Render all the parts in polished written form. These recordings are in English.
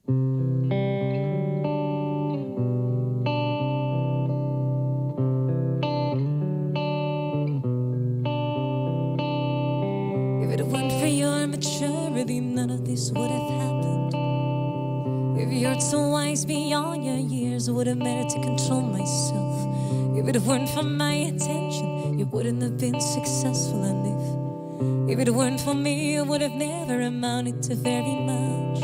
If it weren't for your maturity, none of this would have happened. If you're too wise beyond your years, it would have mattered to control myself. If it weren't for my attention, you wouldn't have been successful. And if it weren't for me, it would have never amounted to very much.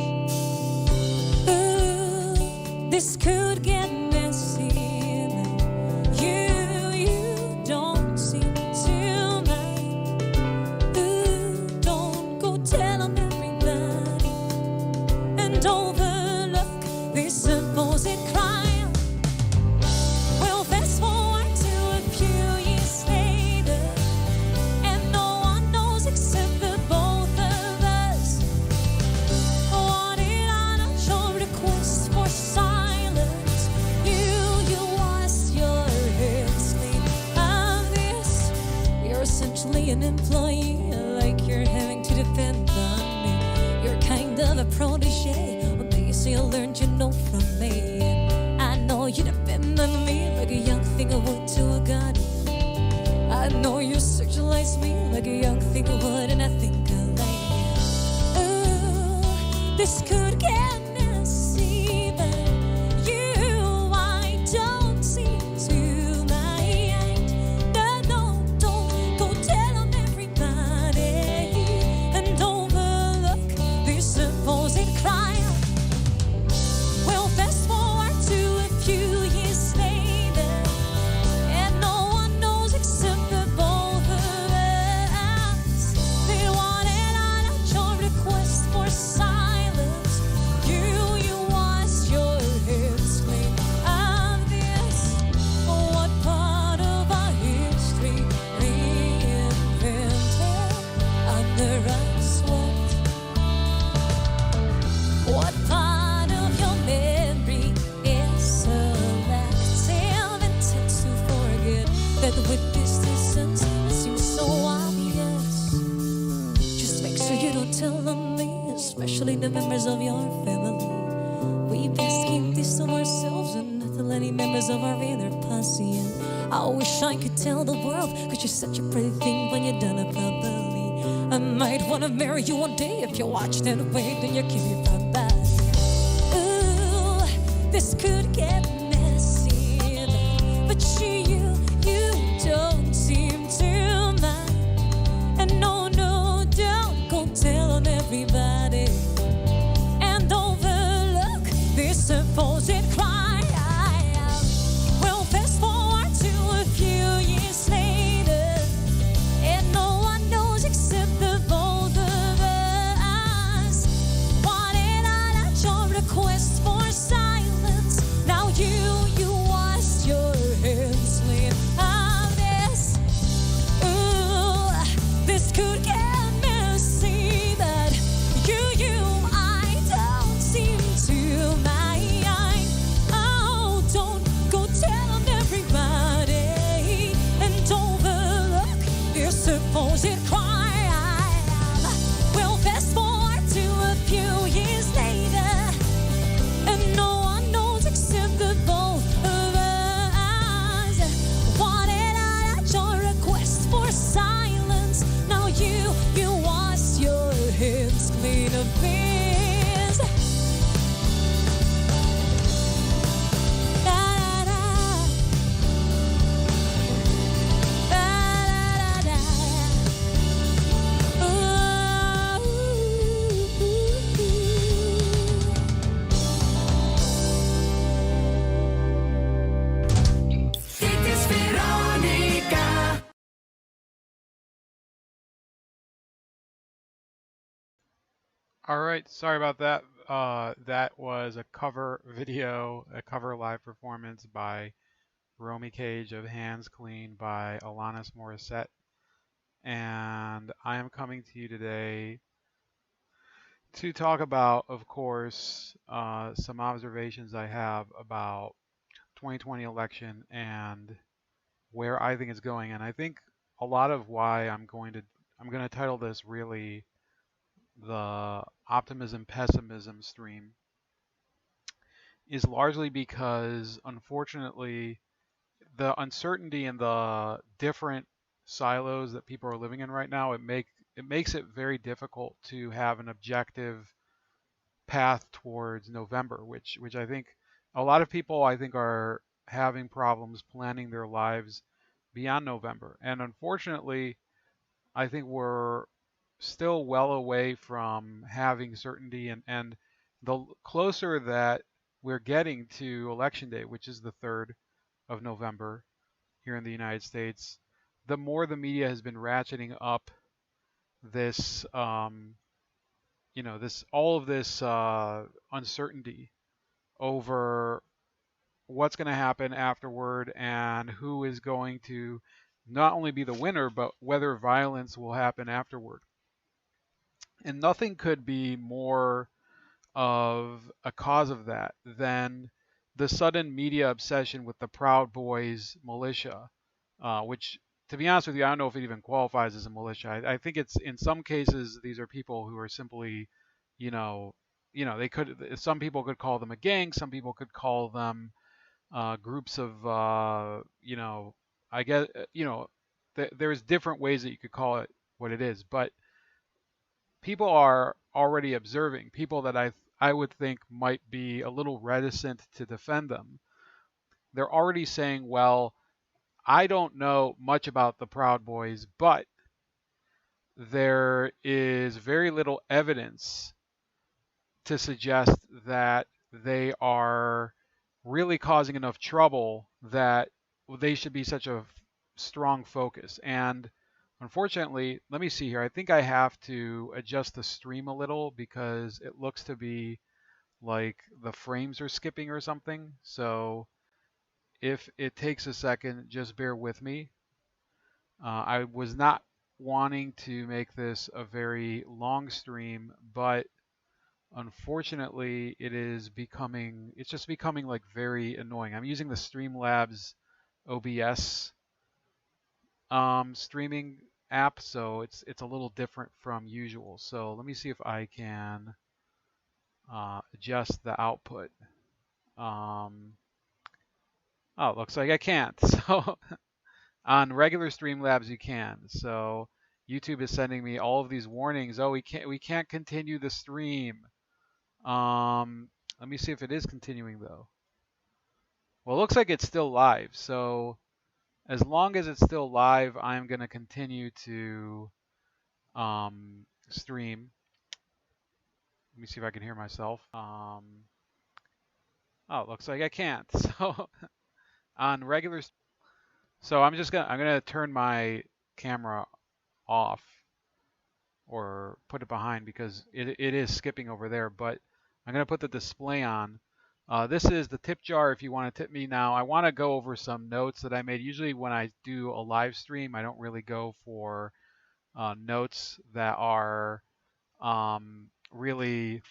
Ooh, this could get messy, but you don't seem to mind. Ooh, don't go telling everybody and overlook this supposed crime. Well, fast forward to a few years later, and no one knows except the both of us. Wanted on a your request for silence. You wash your hands clean of this. You're essentially an employee, like you're having to depend on me. You're kind of a protege, well, they say you learned you know from me. I know you depend on me like a young thing would to a god. I know you sexualize me like a young thing would, and I think I like it. Ooh, this could get messy, but I don't seem to mind. No, don't go tell on everybody and overlook this supposed crime. Well, fast forward to a few years later, and no one knows except the both of us. They wanted on your request for silence. You wash your hands clean of this. What part of our history reinvented under us? What part of your memory is selective and tends to forget that with this distance it seems so obvious? Just make sure you don't tell on me, especially the members of your family. We best keep this to ourselves and not tell any members of our inner posse. And I wish I could tell the world, 'cause you're such a pretty thing when you're done it properly. I might wanna marry you one day if you watch that way, then you keep me from bad. Ooh, this could get messy, but you don't seem to mind. And no, don't go tell on everybody and overlook this supposed crime. Well, fast forward to a few years later, and no one knows except the both of us. Wanted on your request for silence. Now you wash your hands clean of this. Ooh, this could get messy, but I don't seem to mind. Oh, don't go tell on everybody and overlook this supposed crime. Well, fast forward to a few years later, and no one knows except the both of us. Wanted on your request for silence. Now you wash your hands clean of this. Da, da, da. Da, da, da, da. Dit is Veronica. All right, sorry about that. That was a cover video, a cover live performance by Romy Cage of Hands Clean by Alanis Morissette. And I am coming to you today to talk about, of course, some observations I have about 2020 election and where I think it's going. And I think a lot of why I'm going to title this really the optimism pessimism stream is largely because, unfortunately, the uncertainty in the different silos that people are living in right now, it makes it very difficult to have an objective path towards November, which I think a lot of people I think are having problems planning their lives beyond November. And unfortunately, I think we're still well away from having certainty, and the closer that we're getting to election day, which is the 3rd of November here in the United States, the more the media has been ratcheting up this this all of this uncertainty over what's going to happen afterward and who is going to not only be the winner, but whether violence will happen afterward. And nothing could be more of a cause of that than the sudden media obsession with the Proud Boys militia, which, to be honest with you, I don't know if it even qualifies as a militia. I think it's, in some cases, these are people who are simply, you know, some people could call them a gang, some people could call them groups of, I guess, there's different ways that you could call it what it is, but people are already observing, people that I would think might be a little reticent to defend them. They're already saying, well, I don't know much about the Proud Boys, but there is very little evidence to suggest that they are really causing enough trouble that they should be such a strong focus. And unfortunately, let me see here. I think I have to adjust the stream a little because it looks to be like the frames are skipping or something. So if it takes a second, just bear with me. I was not wanting to make this a very long stream, but unfortunately it's just becoming like very annoying. I'm using the Streamlabs OBS streaming app, so it's a little different from usual. So let me see if I can adjust the output. Oh, it looks like I can't. So on regular Streamlabs you can. So YouTube is sending me all of these warnings. Oh, we can't continue the stream. Let me see if it is continuing though. Well, it looks like it's still live. So as long as it's still live, I'm going to continue to stream. Let me see if I can hear myself. Oh, it looks like I can't. So on regular, so I'm gonna turn my camera off or put it behind because it is skipping over there. But I'm gonna put the display on. This is the tip jar if you want to tip me now. I want to go over some notes that I made. Usually when I do a live stream, I don't really go for notes that are really,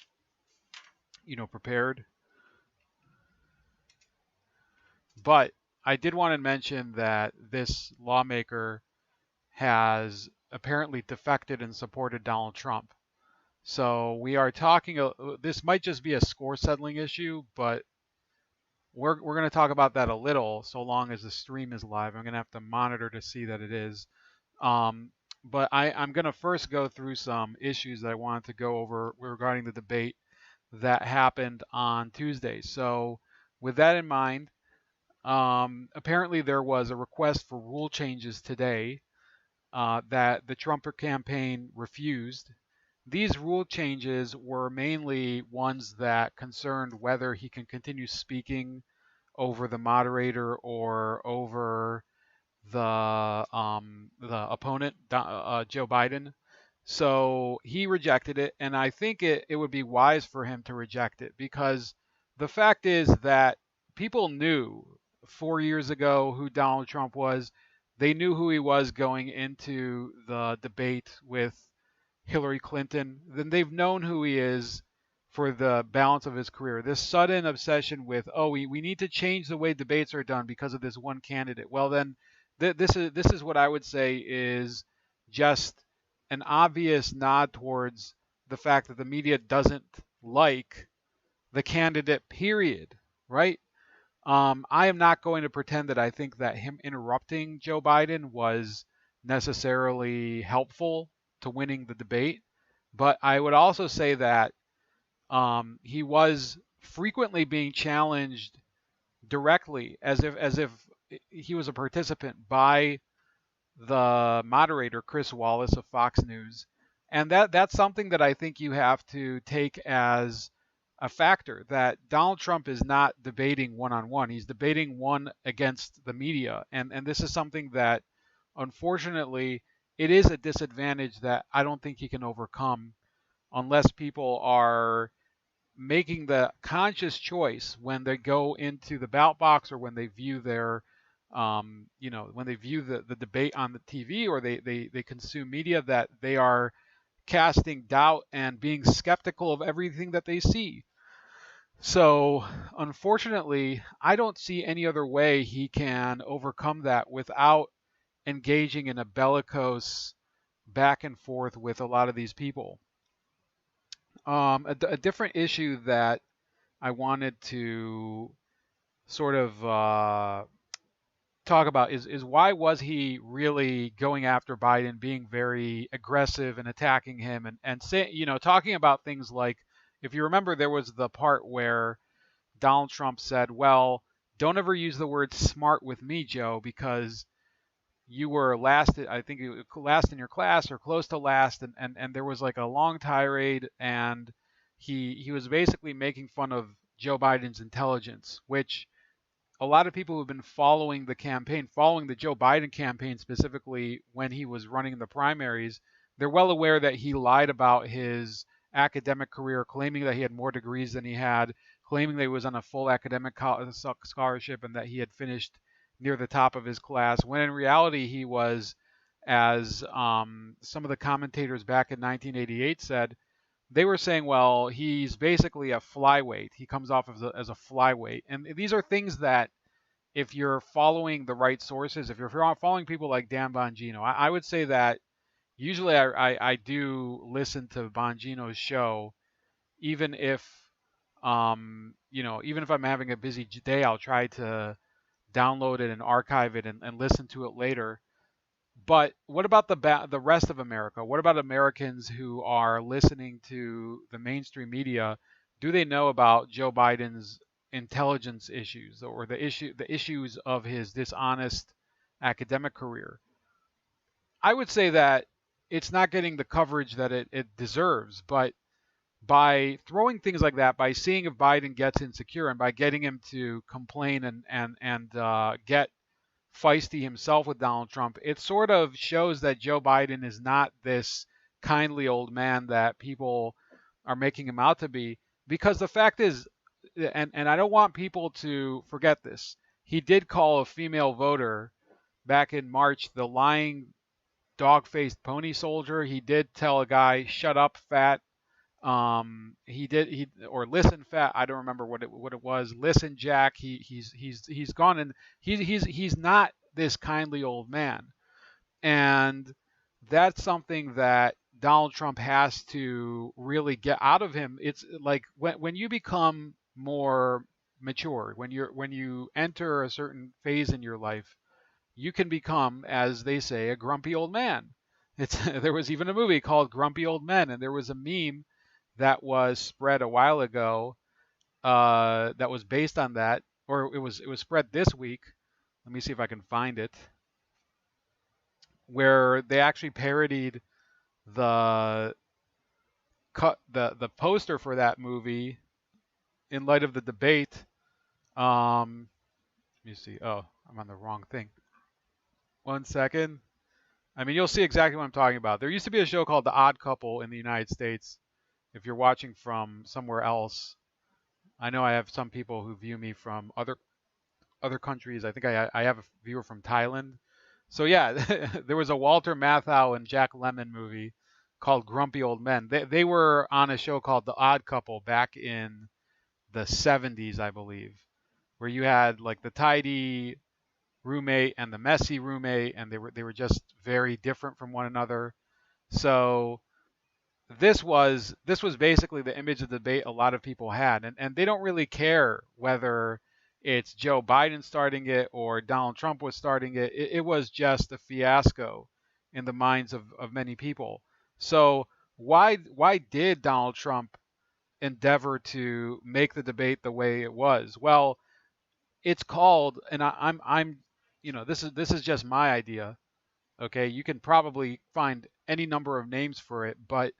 prepared. But I did want to mention that this lawmaker has apparently defected and supported Donald Trump. So we are talking, this might just be a score settling issue, but we're going to talk about that a little so long as the stream is live. I'm going to have to monitor to see that it is. But I'm going to first go through some issues that I wanted to go over regarding the debate that happened on Tuesday. So with that in mind, apparently there was a request for rule changes today that the Trump campaign refused. These rule changes were mainly ones that concerned whether he can continue speaking over the moderator or over the opponent, Joe Biden. So he rejected it, and I think it would be wise for him to reject it because the fact is that people knew 4 years ago who Donald Trump was. They knew who he was going into the debate with Hillary Clinton. Then they've known who he is for the balance of his career. This sudden obsession with, we need to change the way debates are done because of this one candidate. Well, then this is what I would say is just an obvious nod towards the fact that the media doesn't like the candidate, period. right? I am not going to pretend that I think that him interrupting Joe Biden was necessarily helpful to winning the debate, but I would also say that he was frequently being challenged directly, as if he was a participant, by the moderator Chris Wallace of Fox News, and that's something that I think you have to take as a factor, that Donald Trump is not debating one on one. He's debating one against the media, and this is something that, unfortunately, it is a disadvantage that I don't think he can overcome unless people are making the conscious choice when they go into the ballot box, or when they view their when they view the debate on the TV, or they consume media, that they are casting doubt and being skeptical of everything that they see. So, unfortunately, I don't see any other way he can overcome that without engaging in a bellicose back and forth with a lot of these people. A different issue that I wanted to sort of talk about is why was he really going after Biden, being very aggressive and attacking him, and say, talking about things like, if you remember, there was the part where Donald Trump said, well, don't ever use the word smart with me, Joe, because you were last, I think you were last in your class or close to last, and there was like a long tirade, and he was basically making fun of Joe Biden's intelligence, which a lot of people who've been following the campaign, following the Joe Biden campaign specifically when he was running the primaries, they're well aware that he lied about his academic career, claiming that he had more degrees than he had, claiming that he was on a full academic scholarship and that he had finished near the top of his class, when in reality he was, as some of the commentators back in 1988 said, they were saying, well, he's basically a flyweight. He comes off as a flyweight. And these are things that, if you're following the right sources, if you're following people like Dan Bongino, I would say that usually I do listen to Bongino's show, even if, even if I'm having a busy day, I'll try to download it and archive it and listen to it later. But what about the rest of America? What about Americans who are listening to the mainstream media? Do they know about Joe Biden's intelligence issues, or the issues of his dishonest academic career? I would say that it's not getting the coverage that it deserves, but by throwing things like that, by seeing if Biden gets insecure, and by getting him to complain and get feisty himself with Donald Trump, it sort of shows that Joe Biden is not this kindly old man that people are making him out to be. Because the fact is, and I don't want people to forget this, he did call a female voter back in March the lying dog-faced pony soldier. He did tell a guy, "Shut up, fat." Or listen, fat. I don't remember what it was. Listen, Jack. He's gone, and he's not this kindly old man, and that's something that Donald Trump has to really get out of him. It's like when you become more mature, when you enter a certain phase in your life, you can become, as they say, a grumpy old man. There was even a movie called Grumpy Old Men, and there was a meme that was spread a while ago that was based on that, or it was spread this week. Let me see if I can find it, where they actually parodied the poster for that movie in light of the debate. Let me see. Oh, I'm on the wrong thing. One second. I mean, you'll see exactly what I'm talking about. There used to be a show called The Odd Couple in the United States. If you're watching from somewhere else, I know I have some people who view me from other countries. I think I have a viewer from Thailand. So yeah, there was a Walter Matthau and Jack Lemmon movie called Grumpy Old Men. They were on a show called The Odd Couple back in the 70s, I believe, where you had like the tidy roommate and the messy roommate, and they were just very different from one another. So this was basically the image of the debate a lot of people had, and they don't really care whether it's Joe Biden starting it or Donald Trump was starting it. It was just a fiasco in the minds of many people. So why did Donald Trump endeavor to make the debate the way it was? Well, it's called, and I'm this is just my idea. Okay, you can probably find any number of names for it, but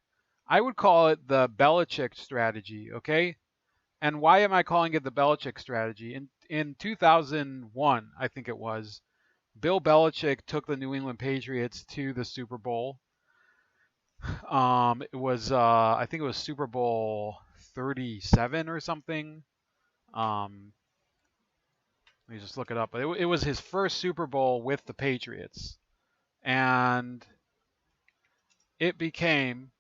I would call it the Belichick strategy. Okay, and why am I calling it the Belichick strategy? In 2001, I think it was, Bill Belichick took the New England Patriots to the Super Bowl. It was I think it was Super Bowl 37 or something. Um, Let me just look it up. But it was his first Super Bowl with the Patriots, and it became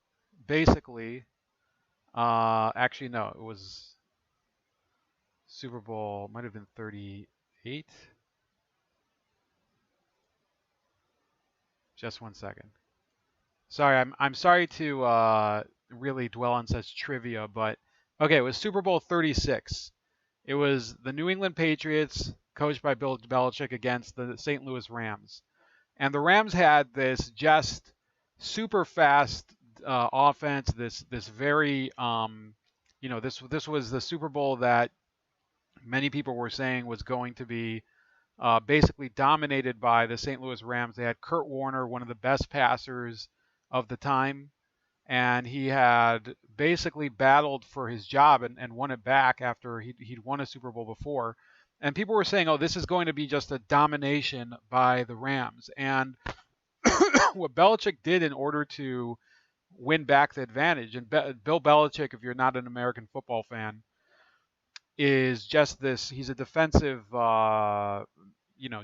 basically. Actually, no, it was Super Bowl. Might have been 38. Just one second. Sorry, I'm sorry to really dwell on such trivia, but okay, it was Super Bowl 36. It was the New England Patriots, coached by Bill Belichick, against the St. Louis Rams. And the Rams had this just super fast offense. This very this was the Super Bowl that many people were saying was going to be basically dominated by the St. Louis Rams. They had Kurt Warner, one of the best passers of the time, and he had basically battled for his job and won it back after he'd won a Super Bowl before. And people were saying, oh, this is going to be just a domination by the Rams. And what Belichick did in order to win back the advantage, and Bill Belichick, if you're not an American football fan, is just this. He's a defensive,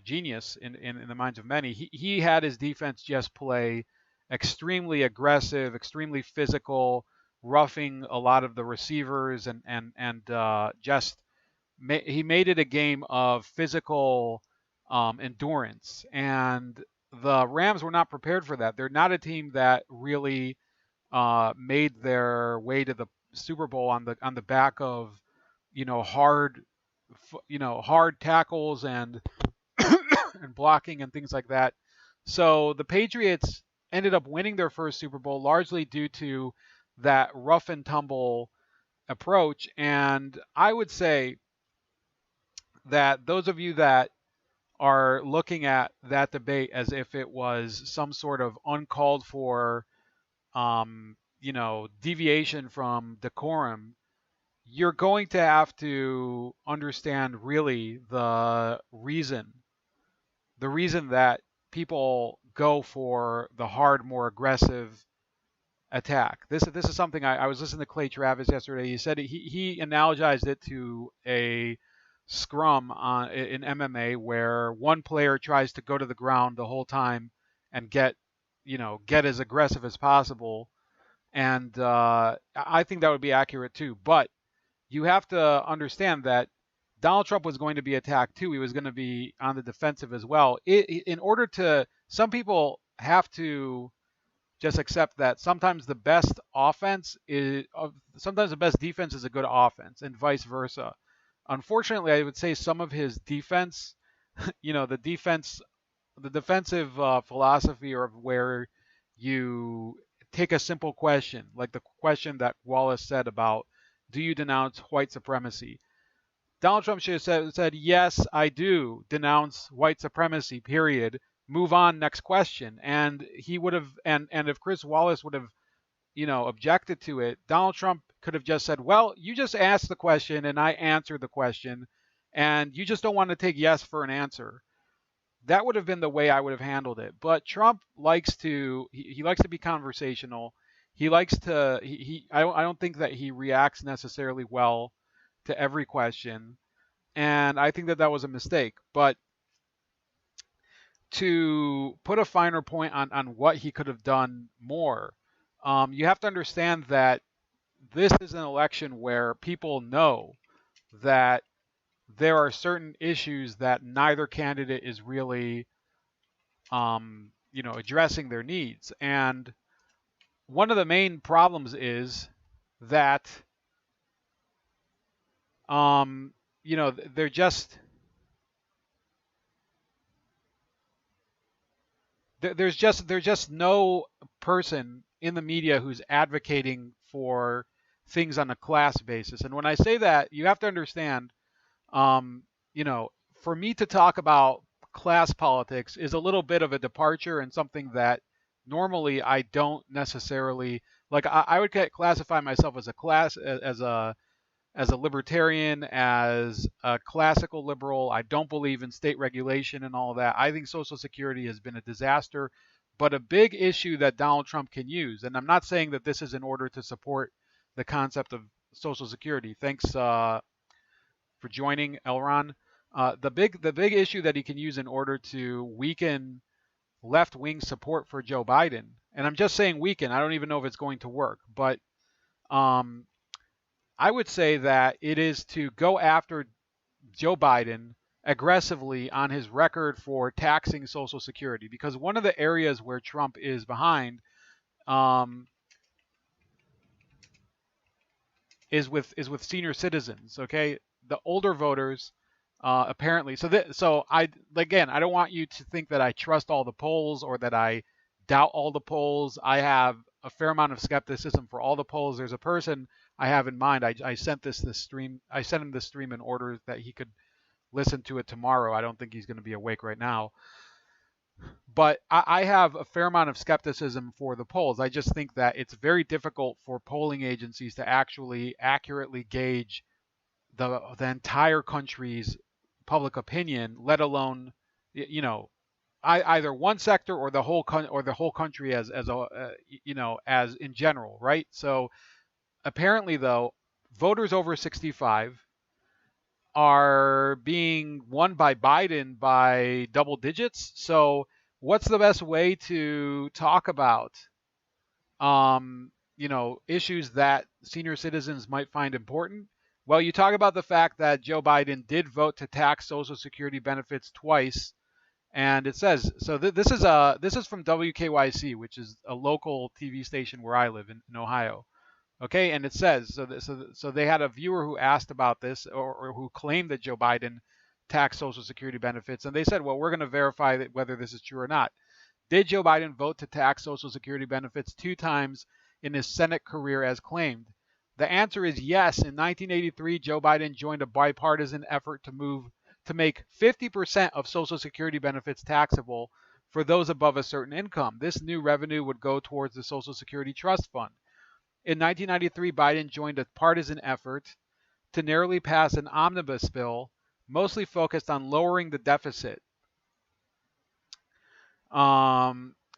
genius in the minds of many. He had his defense just play extremely aggressive, extremely physical, roughing a lot of the receivers, and just he made it a game of physical endurance. And the Rams were not prepared for that. They're not a team that really made their way to the Super Bowl on the back of hard hard tackles and and blocking and things like that. So the Patriots ended up winning their first Super Bowl largely due to that rough and tumble approach. And I would say that those of you that are looking at that debate as if it was some sort of uncalled for, deviation from decorum, you're going to have to understand really the reason that people go for the hard, more aggressive attack. This is something I was listening to Clay Travis yesterday. He said he analogized it to a scrum in MMA where one player tries to go to the ground the whole time and get as aggressive as possible. And I think that would be accurate too. But you have to understand that Donald Trump was going to be attacked too. He was going to be on the defensive as well. Some people have to just accept that sometimes the best defense is a good offense, and vice versa. Unfortunately, I would say some of his defense, the defensive philosophy, or where you take a simple question, like the question that Wallace said about, do you denounce white supremacy? Donald Trump should have said, yes, I do denounce white supremacy, period. Move on, next question. And he would have, and if Chris Wallace would have, objected to it, Donald Trump could have just said, well, you just asked the question and I answered the question, and you just don't want to take yes for an answer. That would have been the way I would have handled it. But Trump likes to, he likes to be conversational. He likes to, I don't think that he reacts necessarily well to every question. And I think that was a mistake. But to put a finer point on what he could have done more, you have to understand that this is an election where people know that there are certain issues that neither candidate is really, addressing their needs. And one of the main problems is that they're just there's just no person in the media who's advocating for things on a class basis. And when I say that, you have to understand, um, for me to talk about class politics is a little bit of a departure and something that normally I don't necessarily like. I would classify myself as a class as a libertarian, as a classical liberal. I don't believe in state regulation and all of that. I think Social Security has been a disaster, but a big issue that Donald Trump can use, and I'm not saying that this is in order to support the concept of Social Security. Thanks for joining, Elron. The big issue that he can use in order to weaken left-wing support for Joe Biden, and I'm just saying weaken. I don't even know if it's going to work, but um, I would say that it is to go after Joe Biden aggressively on his record for taxing Social Security, because one of the areas where Trump is behind um, is with senior citizens. Okay, the older voters apparently. So I don't want you to think that I trust all the polls or that I doubt all the polls. I have a fair amount of skepticism for all the polls. There's a person I have in mind. I sent this stream. I sent him this stream in order that he could listen to it tomorrow. I don't think he's going to be awake right now. But I have a fair amount of skepticism for the polls. I just think that it's very difficult for polling agencies to actually accurately gauge the entire country's public opinion, let alone, either one sector or the whole country as as in general, right? So apparently, though, voters over 65 are being won by Biden by double digits. So what's the best way to talk about issues that senior citizens might find important? Well, you talk about the fact that Joe Biden did vote to tax Social Security benefits twice, and it says so. This is from WKYC, which is a local TV station where I live in Ohio. Okay, and it says so they had a viewer who asked about this or who claimed that Joe Biden taxed Social Security benefits, and they said, well, we're going to verify that whether this is true or not. Did Joe Biden vote to tax Social Security benefits 2 times in his Senate career as claimed? The answer is yes. In 1983, Joe Biden joined a bipartisan effort to make 50% of Social Security benefits taxable for those above a certain income. This new revenue would go towards the Social Security Trust Fund. In 1993, Biden joined a partisan effort to narrowly pass an omnibus bill, mostly focused on lowering the deficit.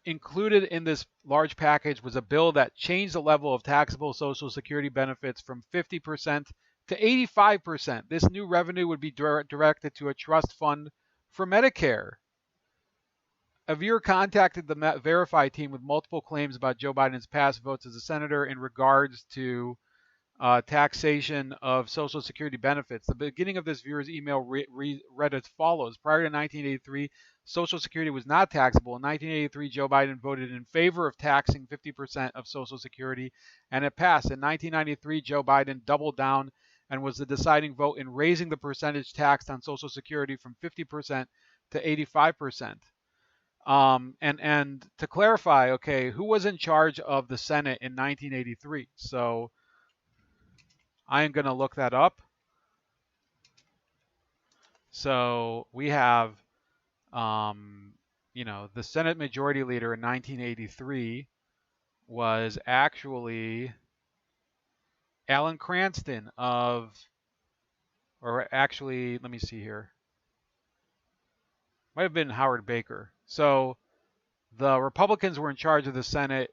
Included in this large package was a bill that changed the level of taxable Social Security benefits from 50% to 85%. This new revenue would be directed to a trust fund for Medicare. A viewer contacted the Verify team with multiple claims about Joe Biden's past votes as a senator in regards to taxation of Social Security benefits. The beginning of this viewer's email read as follows. Prior to 1983, Social Security was not taxable. In 1983, Joe Biden voted in favor of taxing 50% of Social Security, and it passed. In 1993, Joe Biden doubled down and was the deciding vote in raising the percentage taxed on Social Security from 50% to 85%. And to clarify, okay, who was in charge of the Senate in 1983? So I am going to look that up. So we have, the Senate Majority Leader in 1983 was actually Alan Cranston let me see here. Might have been Howard Baker. So the Republicans were in charge of the Senate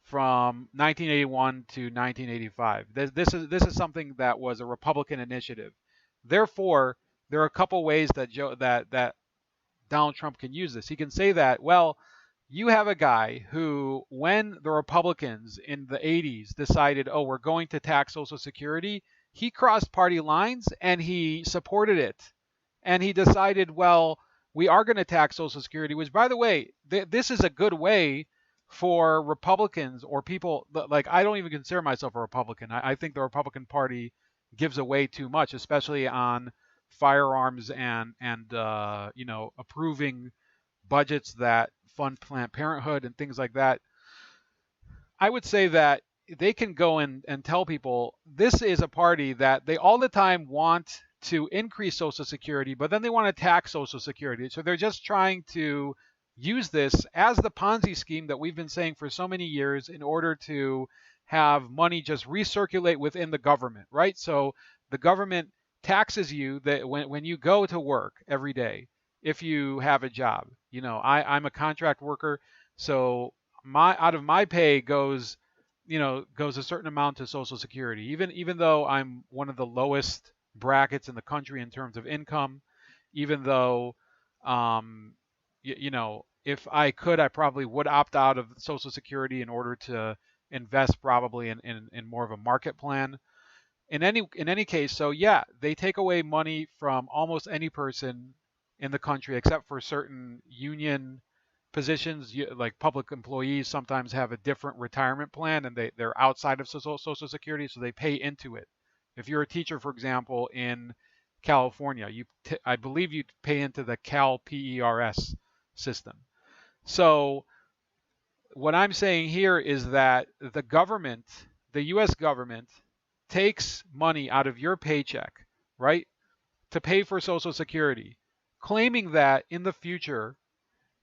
from 1981 to 1985. This is something that was a Republican initiative. Therefore, there are a couple ways that that Donald Trump can use this. He can say that, well, you have a guy who, when the Republicans in the 80s decided, oh, we're going to tax Social Security, he crossed party lines and he supported it. And he decided, well, we are going to tax Social Security, which, by the way, this is a good way for Republicans or people like, I don't even consider myself a Republican. I think the Republican Party gives away too much, especially on firearms and approving budgets that fund Planned Parenthood and things like that. I would say that they can go and tell people this is a party that they all the time want to increase Social Security, but then they want to tax Social Security. So they're just trying to use this as the Ponzi scheme that we've been saying for so many years in order to have money just recirculate within the government, right? So the government taxes you that when you go to work every day, if you have a job. I'm a contract worker, so out of my pay goes a certain amount to Social Security, even though I'm one of the lowest brackets in the country in terms of income, even though if I could, I probably would opt out of Social Security in order to invest probably in more of a market plan. In any case, so yeah, they take away money from almost any person in the country except for certain union positions. Like public employees sometimes have a different retirement plan, and they're outside of Social Security, so they pay into it. If you're a teacher, for example, in California, I believe you pay into the Cal PERS system. So what I'm saying here is that the government, the U.S. government, takes money out of your paycheck, right, to pay for Social Security, claiming that in the future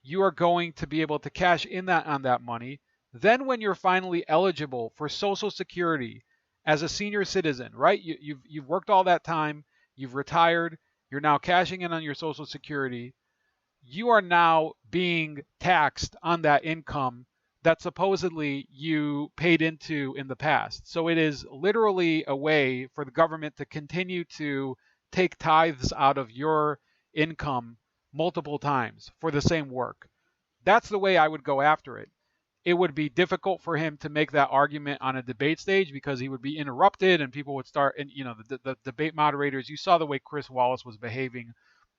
you are going to be able to cash in on that money. Then when you're finally eligible for Social Security as a senior citizen, right? You've worked all that time, you've retired, you're now cashing in on your Social Security. You are now being taxed on that income that supposedly you paid into in the past. So it is literally a way for the government to continue to take tithes out of your income multiple times for the same work. That's the way I would go after it. It would be difficult for him to make that argument on a debate stage because he would be interrupted and people would start, and the debate moderators, you saw the way Chris Wallace was behaving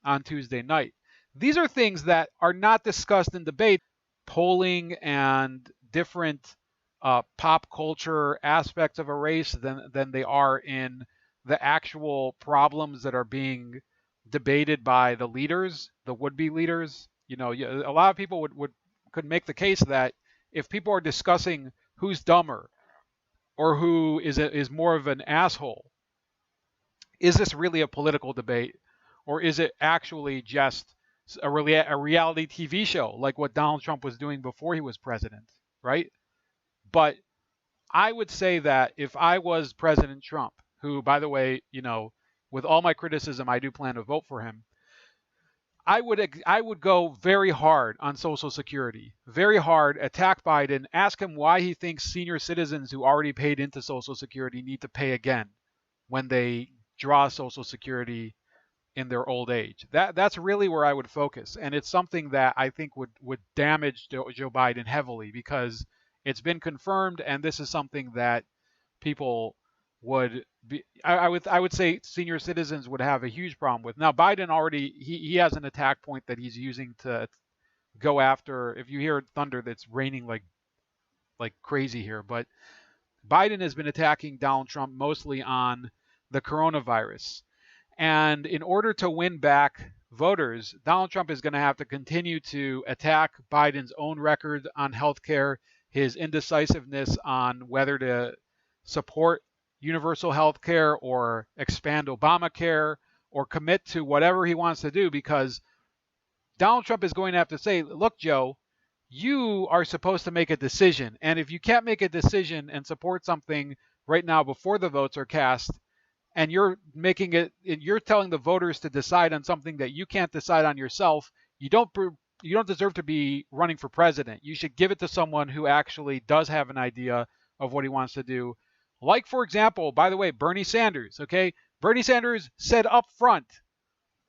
on Tuesday night. These are things that are not discussed in debate. Polling and different pop culture aspects of a race than they are in the actual problems that are being debated by the leaders, the would-be leaders. A lot of people could make the case that if people are discussing who's dumber or who is more of an asshole, is this really a political debate, or is it actually just a reality TV show like what Donald Trump was doing before he was president, right? But I would say that if I was President Trump, who, by the way, with all my criticism, I do plan to vote for him, I would go very hard on Social Security, very hard, attack Biden, ask him why he thinks senior citizens who already paid into Social Security need to pay again when they draw Social Security in their old age. That's really where I would focus, and it's something that I think would damage Joe Biden heavily because it's been confirmed, and this is something that people would be. I would say senior citizens would have a huge problem with. Now Biden already he has an attack point that he's using to go after. If you hear thunder, that's raining like crazy here, but Biden has been attacking Donald Trump mostly on the coronavirus. And in order to win back voters, Donald Trump is going to have to continue to attack Biden's own record on healthcare, his indecisiveness on whether to support universal healthcare or expand Obamacare or commit to whatever he wants to do, because Donald Trump is going to have to say, look, Joe, you are supposed to make a decision. And if you can't make a decision and support something right now before the votes are cast, and you're telling the voters to decide on something that you can't decide on yourself, you don't deserve to be running for president. You should give it to someone who actually does have an idea of what he wants to do. Like, for example, by the way, Bernie Sanders, okay? Bernie Sanders said up front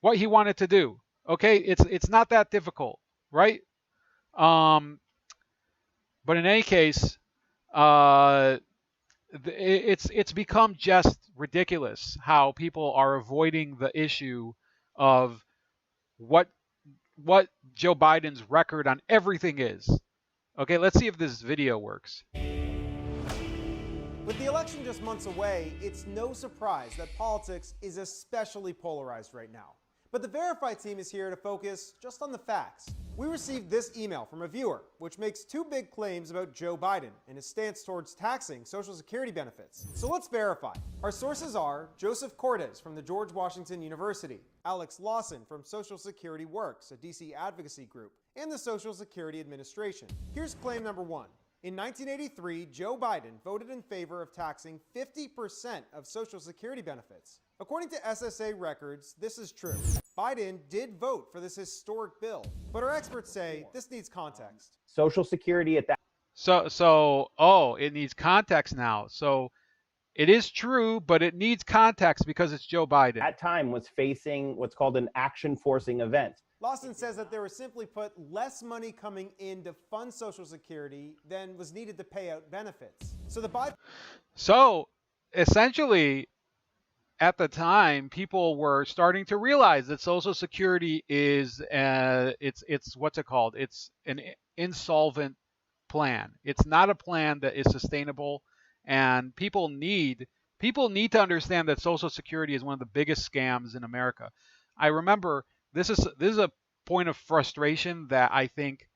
what he wanted to do, okay? It's not that difficult, right? But in any case, it's become just ridiculous how people are avoiding the issue of what Joe Biden's record on everything is. Okay, let's see if this video works. With the election just months away, it's no surprise that politics is especially polarized right now. But the Verify team is here to focus just on the facts. We received this email from a viewer, which makes two big claims about Joe Biden and his stance towards taxing Social Security benefits. So let's verify. Our sources are Joseph Cordes from the George Washington University, Alex Lawson from Social Security Works, a DC advocacy group, and the Social Security Administration. Here's claim number one. In 1983, Joe Biden voted in favor of taxing 50% of Social Security benefits. According to SSA records, this is true. Biden did vote for this historic bill, but our experts say this needs context. Social Security at that It needs context now. So it is true, but it needs context because it's Joe Biden. time was facing what's called an action-forcing event. Lawson says that there was simply put less money coming in to fund Social Security than was needed to pay out benefits. So essentially, at the time, people were starting to realize that Social Security is it's what's it called? It's an insolvent plan. It's not a plan that is sustainable, and people need to understand that Social Security is one of the biggest scams in America. I remember this is a point of frustration that I think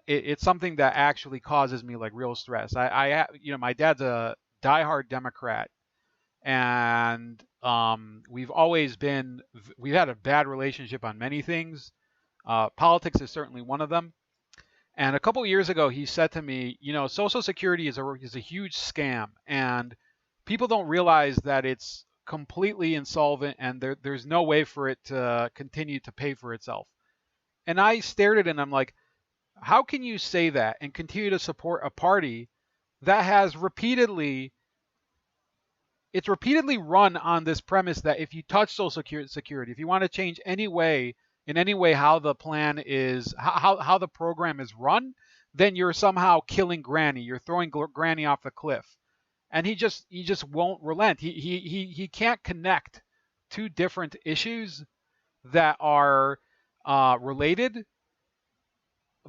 it's something that actually causes me like real stress. My dad's a diehard Democrat, and we've had a bad relationship on many things. Politics is certainly one of them. And a couple years ago, he said to me, Social Security is a huge scam, and people don't realize that it's completely insolvent and there's no way for it to continue to pay for itself. And I stared at it and I'm like, how can you say that and continue to support a party that has repeatedly run on this premise that if you touch Social Security, if you want to change in any way how the plan is, how the program is run, then you're somehow killing Granny. You're throwing Granny off the cliff. And he just won't relent. He can't connect two different issues that are related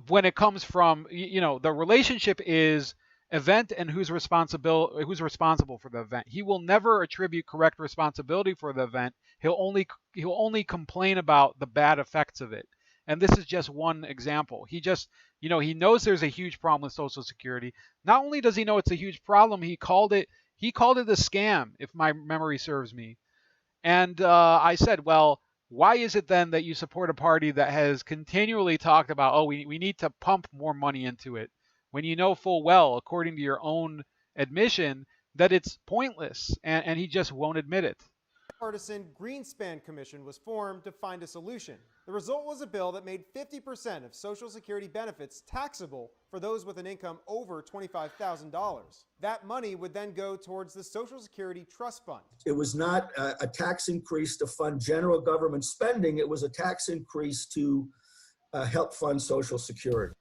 when it comes from, the relationship is event and who's responsible for the event. He will never attribute correct responsibility for the event. He'll only complain about the bad effects of it. And this is just one example. He just, he knows there's a huge problem with Social Security. Not only does he know it's a huge problem, he called it a scam, if my memory serves me. And I said, well, why is it then that you support a party that has continually talked about, we need to pump more money into it, when you know full well, according to your own admission, that it's pointless, and he just won't admit it. Partisan Greenspan Commission was formed to find a solution. The result was a bill that made 50% of Social Security benefits taxable for those with an income over $25,000. That money would then go towards the Social Security Trust Fund. It was not a tax increase to fund general government spending. It was a tax increase to help fund Social Security.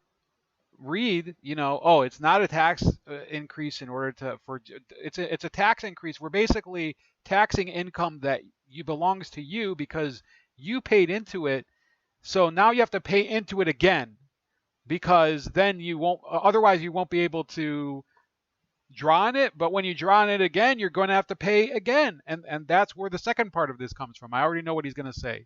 Read, it's not a tax increase it's a tax increase. We're basically taxing income that belongs to you because you paid into it. So now you have to pay into it again, because then otherwise you won't be able to draw on it. But when you draw on it again, you're going to have to pay again. And that's where the second part of this comes from. I already know what he's going to say.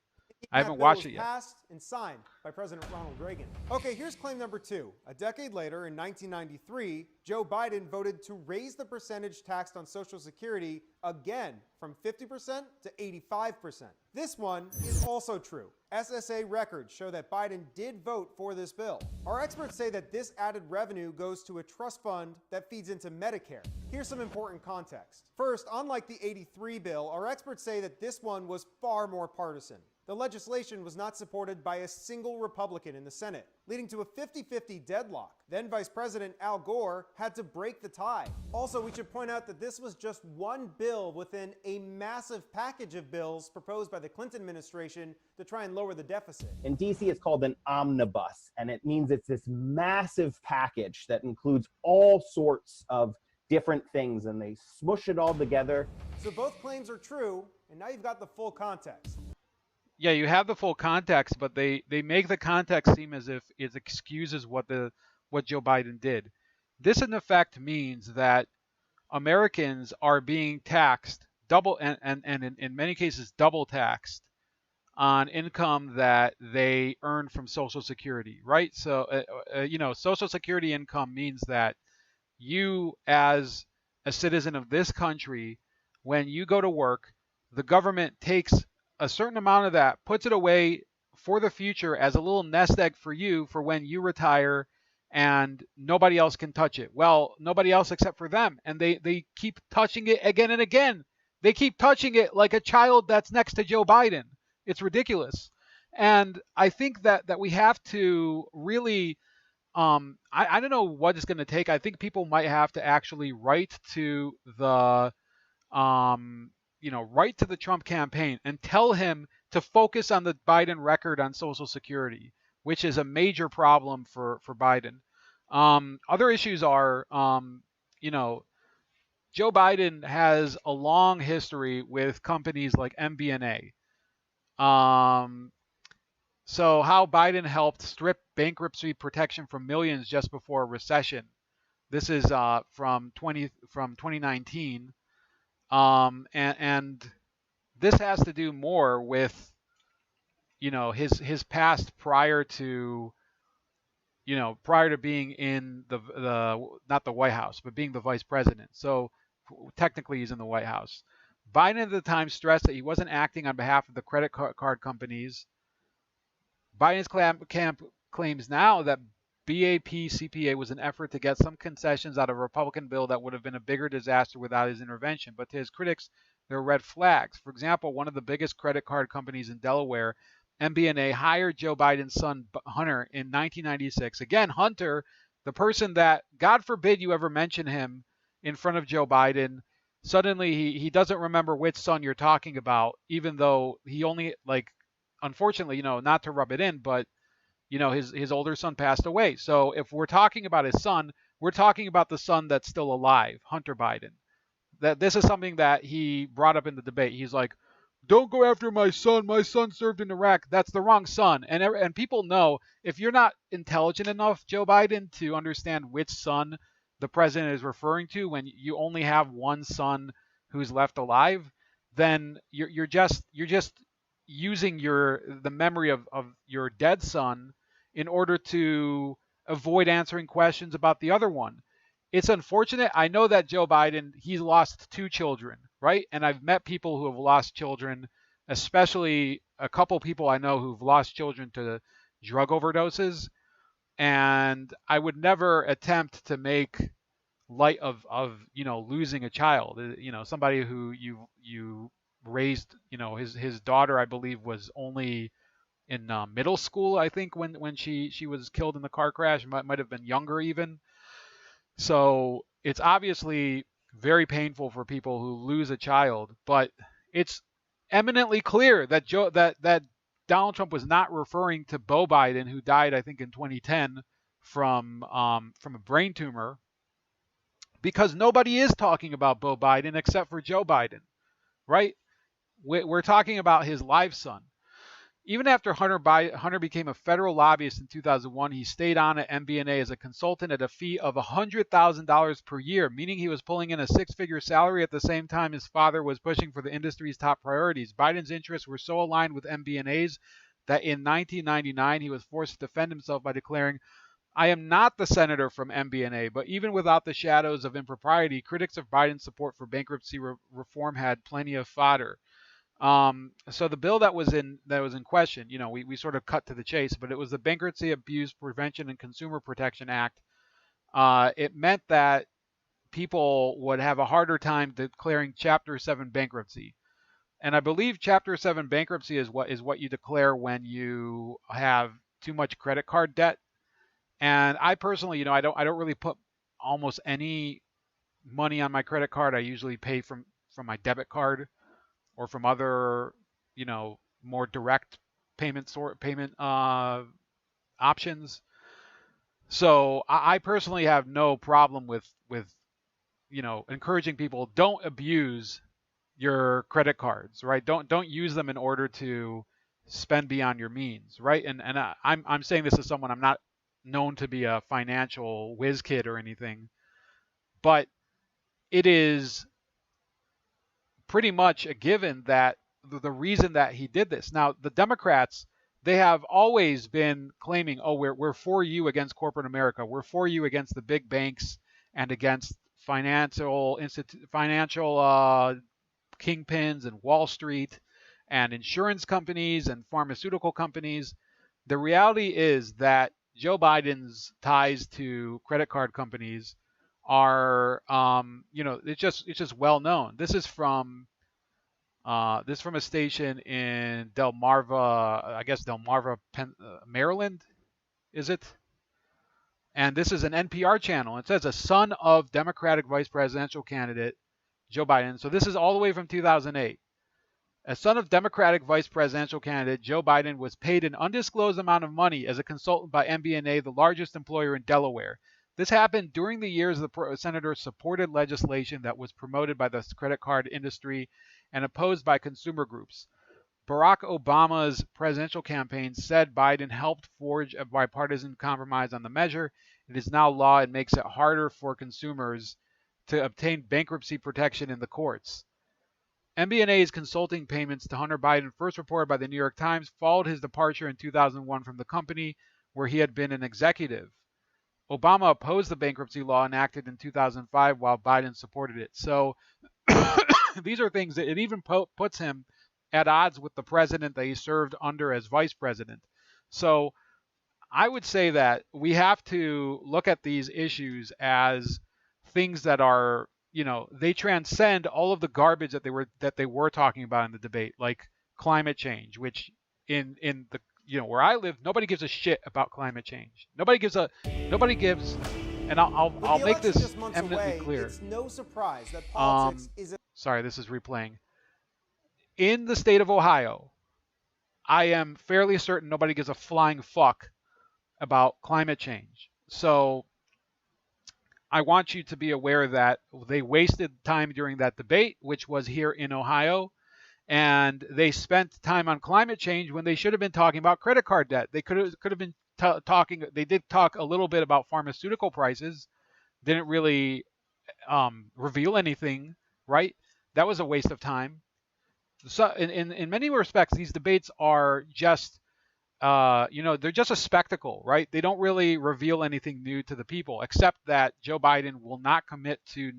I haven't watched it yet. Passed and signed by President Ronald Reagan. Okay, here's claim number two. A decade later, in 1993, Joe Biden voted to raise the percentage taxed on Social Security again from 50% to 85%. This one is also true. SSA records show that Biden did vote for this bill. Our experts say that this added revenue goes to a trust fund that feeds into Medicare. Here's some important context. First, unlike the 83 bill, our experts say that this one was far more partisan. The legislation was not supported by a single Republican in the Senate, leading to a 50-50 deadlock. Then Vice President Al Gore had to break the tie. Also, we should point out that this was just one bill within a massive package of bills proposed by the Clinton administration to try and lower the deficit. In DC, it's called an omnibus, and it means it's this massive package that includes all sorts of different things, and they smush it all together. So both claims are true, and now you've got the full context. Yeah, you have the full context, but they make the context seem as if it excuses what the what Joe Biden did. This in effect means that Americans are being taxed double and in many cases double taxed on income that they earn from Social Security, right? So, Social Security income means that you, as a citizen of this country, when you go to work, the government takes a certain amount of that, puts it away for the future as a little nest egg for you for when you retire and nobody else can touch it. Well, nobody else except for them. And they keep touching it again and again. They keep touching it like a child that's next to Joe Biden. It's ridiculous. And I think that we have to really I don't know what it's going to take. I think people might have to actually write to the write to the Trump campaign and tell him to focus on the Biden record on Social Security, which is a major problem for Biden. Other issues are, Joe Biden has a long history with companies like MBNA. So how Biden helped strip bankruptcy protection from millions just before a recession. This is from 2019, and this has to do more with his past prior to being in the not the White House but being the vice president. So technically he's in the White House. Biden at the time stressed that he wasn't acting on behalf of the credit card companies. Biden's camp claims now that BAP-CPA was an effort to get some concessions out of a Republican bill that would have been a bigger disaster without his intervention. But to his critics, there are red flags. For example, one of the biggest credit card companies in Delaware, MBNA, hired Joe Biden's son, Hunter, in 1996. Again, Hunter, the person that, God forbid you ever mention him in front of Joe Biden, suddenly he doesn't remember which son you're talking about, even though he only, unfortunately, not to rub it in, but his older son passed away. So if we're talking about his son, we're talking about the son that's still alive, Hunter Biden. That this is something that he brought up in the debate. He's like, "Don't go after my son. My son served in Iraq." That's the wrong son. And people know, if you're not intelligent enough, Joe Biden, to understand which son the president is referring to when you only have one son who's left alive, then you're just using the memory of your dead son in order to avoid answering questions about the other one. It's unfortunate. I know that Joe Biden, he's lost 2 children, right? And I've met people who have lost children, especially a couple people I know who've lost children to drug overdoses. And I would never attempt to make light of losing a child. Somebody who you raised, his daughter, I believe, was only in middle school, I think, when she was killed in the car crash. Might have been younger even. So it's obviously very painful for people who lose a child, but it's eminently clear that that Donald Trump was not referring to Beau Biden, who died, I think, in 2010 from a brain tumor, because nobody is talking about Beau Biden except for Joe Biden, right? We're talking about his live son. Even after Hunter became a federal lobbyist in 2001, he stayed on at MBNA as a consultant at a fee of $100,000 per year, meaning he was pulling in a 6-figure salary at the same time his father was pushing for the industry's top priorities. Biden's interests were so aligned with MBNA's that in 1999 he was forced to defend himself by declaring, "I am not the senator from MBNA," but even without the shadows of impropriety, critics of Biden's support for bankruptcy reform had plenty of fodder. So the bill that was in question, we sort of cut to the chase, but it was the Bankruptcy Abuse Prevention and Consumer Protection Act. It meant that people would have a harder time declaring Chapter 7 bankruptcy. And I believe Chapter 7 bankruptcy is what you declare when you have too much credit card debt. And I personally, I don't really put almost any money on my credit card. I usually pay from my debit card or from other, more direct payment options. So I personally have no problem with encouraging people, don't abuse your credit cards, right? Don't use them in order to spend beyond your means, right? And I'm saying this as someone, I'm not known to be a financial whiz kid or anything, but it is pretty much a given that the reason that he did this. Now, the Democrats, they have always been claiming, oh, we're for you against corporate America. We're for you against the big banks and against financial kingpins and Wall Street and insurance companies and pharmaceutical companies. The reality is that Joe Biden's ties to credit card companies are, it's just well known. This is from a station in Delmarva, Maryland, is it? And this is an NPR channel. It says a son of Democratic vice presidential candidate Joe Biden. So this is all the way from 2008. A son of Democratic vice presidential candidate Joe Biden was paid an undisclosed amount of money as a consultant by MBNA, the largest employer in Delaware. This happened during the years the senator supported legislation that was promoted by the credit card industry and opposed by consumer groups. Barack Obama's presidential campaign said Biden helped forge a bipartisan compromise on the measure. It is now law and makes it harder for consumers to obtain bankruptcy protection in the courts. MBNA's consulting payments to Hunter Biden, first reported by the New York Times, followed his departure in 2001 from the company where he had been an executive. Obama opposed the bankruptcy law enacted in 2005 while Biden supported it. So these are things that it even puts him at odds with the president that he served under as vice president. So I would say that we have to look at these issues as things that are, they transcend all of the garbage that they were talking about in the debate, like climate change, which in the where I live, nobody gives a shit about climate change. Nobody gives, and I'll make this eminently clear. It's no surprise that politics is. Sorry, this is replaying. In the state of Ohio, I am fairly certain nobody gives a flying fuck about climate change. So I want you to be aware that they wasted time during that debate, which was here in Ohio, and they spent time on climate change when they should have been talking about credit card debt. They could have been talking. They did talk a little bit about pharmaceutical prices, didn't really reveal anything, right? That was a waste of time. So in many respects, these debates are just, they're just a spectacle, right? They don't really reveal anything new to the people, except that Joe Biden will not commit he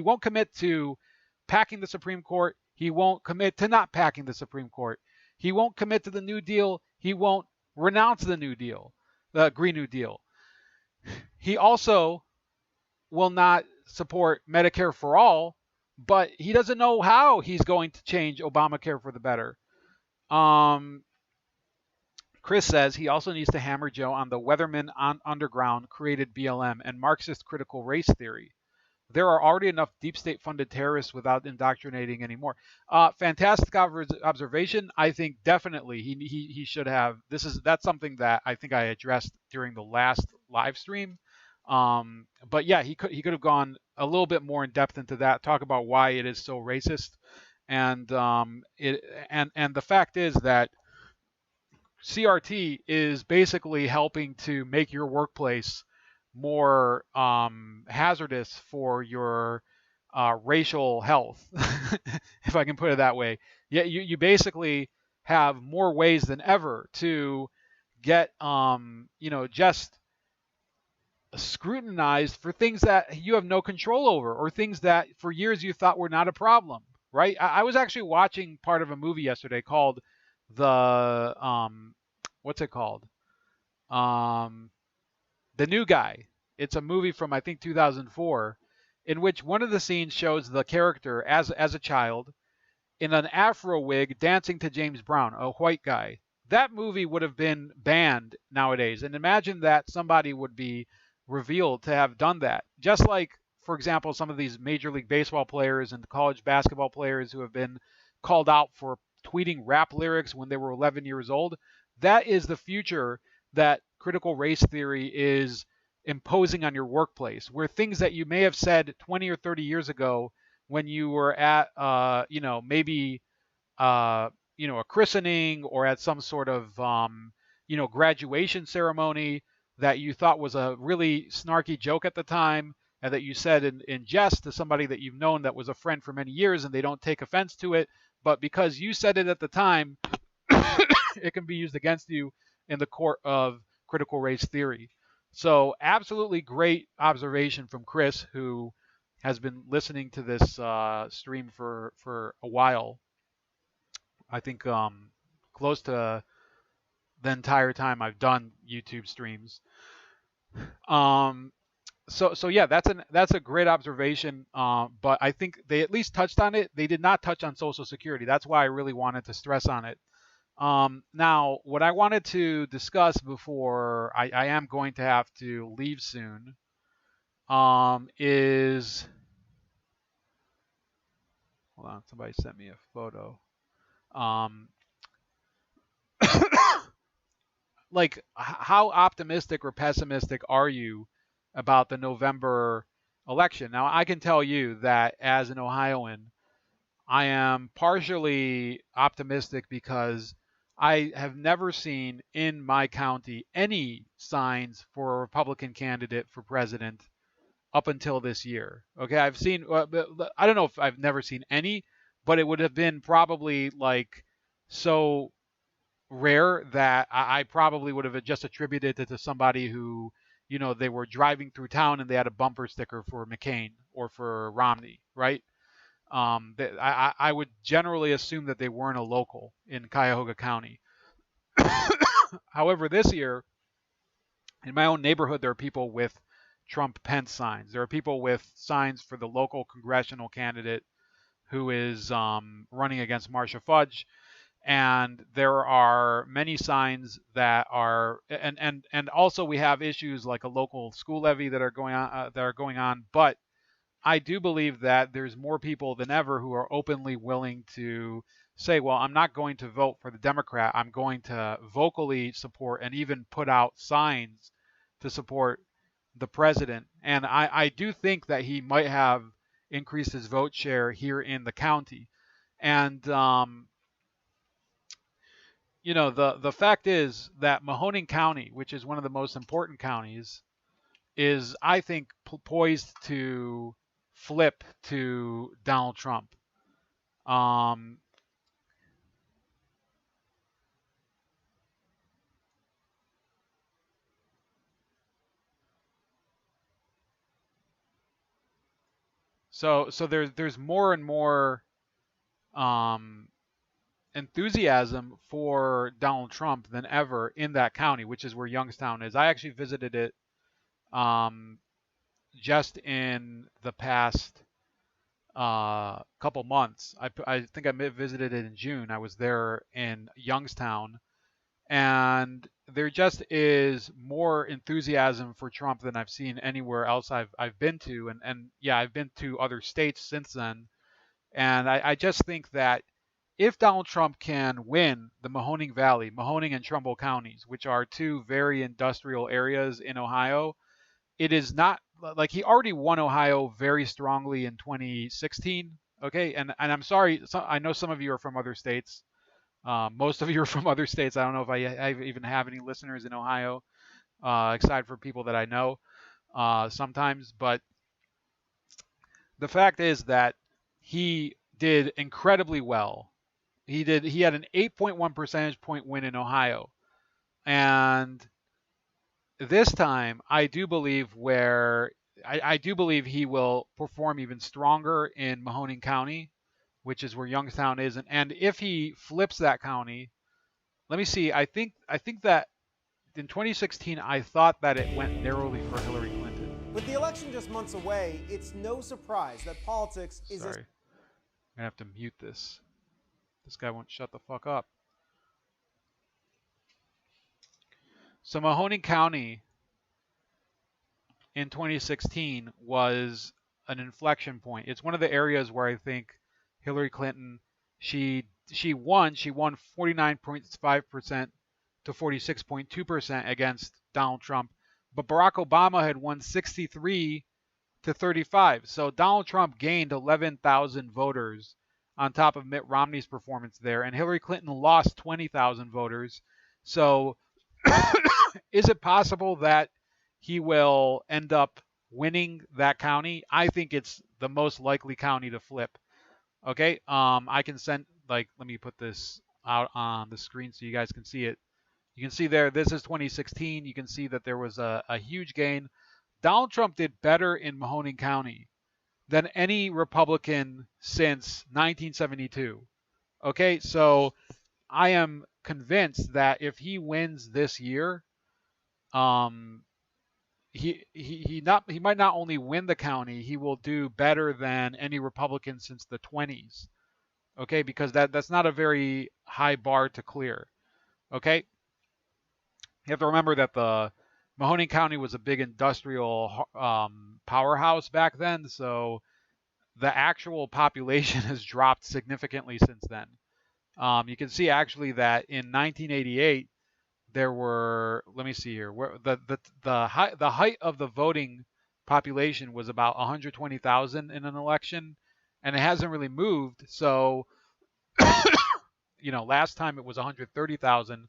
won't commit to packing the Supreme Court. He won't commit to not packing the Supreme Court. He won't commit to the New Deal. He won't renounce the New Deal, the Green New Deal. He also will not support Medicare for all, but he doesn't know how he's going to change Obamacare for the better. Chris says he also needs to hammer Joe on the Weatherman Underground created BLM and Marxist critical race theory. There are already enough deep state funded terrorists without indoctrinating anymore. Fantastic observation. I think definitely he should have. That's something that I think I addressed during the last live stream. But yeah, he could have gone a little bit more in depth into that. Talk about why it is so racist, and the fact is that CRT is basically helping to make your workplace more hazardous for your racial health, if I can put it that way. Yeah, you basically have more ways than ever to get just scrutinized for things that you have no control over, or things that for years you thought were not a problem, right? I was actually watching part of a movie yesterday called what's it called? The New Guy. It's a movie from, I think, 2004, in which one of the scenes shows the character as a child in an afro wig dancing to James Brown, a white guy. That movie would have been banned nowadays. And imagine that somebody would be revealed to have done that. Just like, for example, some of these Major League Baseball players and college basketball players who have been called out for tweeting rap lyrics when they were 11 years old. That is the future that critical race theory is imposing on your workplace, where things that you may have said 20 or 30 years ago when you were at, maybe, a christening or at some sort of, graduation ceremony, that you thought was a really snarky joke at the time, and that you said in jest to somebody that you've known that was a friend for many years, and they don't take offense to it, but because you said it at the time, it can be used against you in the court of critical race theory. So absolutely great observation from Chris, who has been listening to this stream for a while. I think close to the entire time I've done YouTube streams. So yeah, that's a great observation. But I think they at least touched on it. They did not touch on Social Security. That's why I really wanted to stress on it. Now, what I wanted to discuss before I am going to have to leave soon is, hold on, somebody sent me a photo. Like, how optimistic or pessimistic are you about the November election? Now, I can tell you that as an Ohioan, I am partially optimistic because I have never seen in my county any signs for a Republican candidate for president up until this year. Okay, I've seen, I don't know if I've never seen any, but it would have been probably like so rare that I probably would have just attributed it to somebody who, you know, they were driving through town and they had a bumper sticker for McCain or for Romney, right? I would generally assume that they weren't a local in Cuyahoga County. However, this year, in my own neighborhood, there are people with Trump-Pence signs. There are people with signs for the local congressional candidate who is running against Marcia Fudge. And there are many signs that are, and also we have issues like a local school levy that are going on. But I do believe that there's more people than ever who are openly willing to say, well, I'm not going to vote for the Democrat. I'm going to vocally support and even put out signs to support the president. And I do think that he might have increased his vote share here in the county. And, you know, the fact is that Mahoning County, which is one of the most important counties, is, I think, poised to flip to Donald Trump. So there's more and more enthusiasm for Donald Trump than ever in that county, which is where Youngstown is. I actually visited it just in the past couple months. I think I visited it in June. I was there in Youngstown, and there just is more enthusiasm for Trump than I've seen anywhere else I've been to. And yeah, I've been to other states since then. And I just think that if Donald Trump can win the Mahoning Valley, Mahoning and Trumbull counties, which are two very industrial areas in Ohio, it is not like he already won Ohio very strongly in 2016. Okay, and I'm sorry, I know some of you are from other states. Most of you are from other states. I don't know if I even have any listeners in Ohio, aside from people that I know sometimes. But the fact is that he did incredibly well. He had an 8.1 percentage point win in Ohio. And this time, I do believe he will perform even stronger in Mahoning County, which is where Youngstown is. And if he flips that county, let me see, I think that in 2016, I thought that it went narrowly for Hillary Clinton. With the election just months away, it's no surprise that politics is... Sorry. I'm going to have to mute this. This guy won't shut the fuck up. So Mahoning County in 2016 was an inflection point. It's one of the areas where I think Hillary Clinton, she won 49.5% to 46.2% against Donald Trump, but Barack Obama had won 63 to 35. So Donald Trump gained 11,000 voters on top of Mitt Romney's performance there, and Hillary Clinton lost 20,000 voters. So Is it possible that he will end up winning that county? I think it's the most likely county to flip. Okay, I can send, like, let me put this out on the screen so you guys can see it. You can see there, this is 2016. You can see that there was a huge gain. Donald Trump did better in Mahoning County than any Republican since 1972. Okay, so I am convinced that if he wins this year, he might not only win the county, he will do better than any Republican since the 20s. Okay, because that's not a very high bar to clear. Okay, you have to remember that the Mahoning County was a big industrial powerhouse back then, so the actual population has dropped significantly since then. You can see actually that in 1988 there were, let me see here, where the height of the voting population was about 120,000 in an election, and it hasn't really moved. So, last time it was 130,000.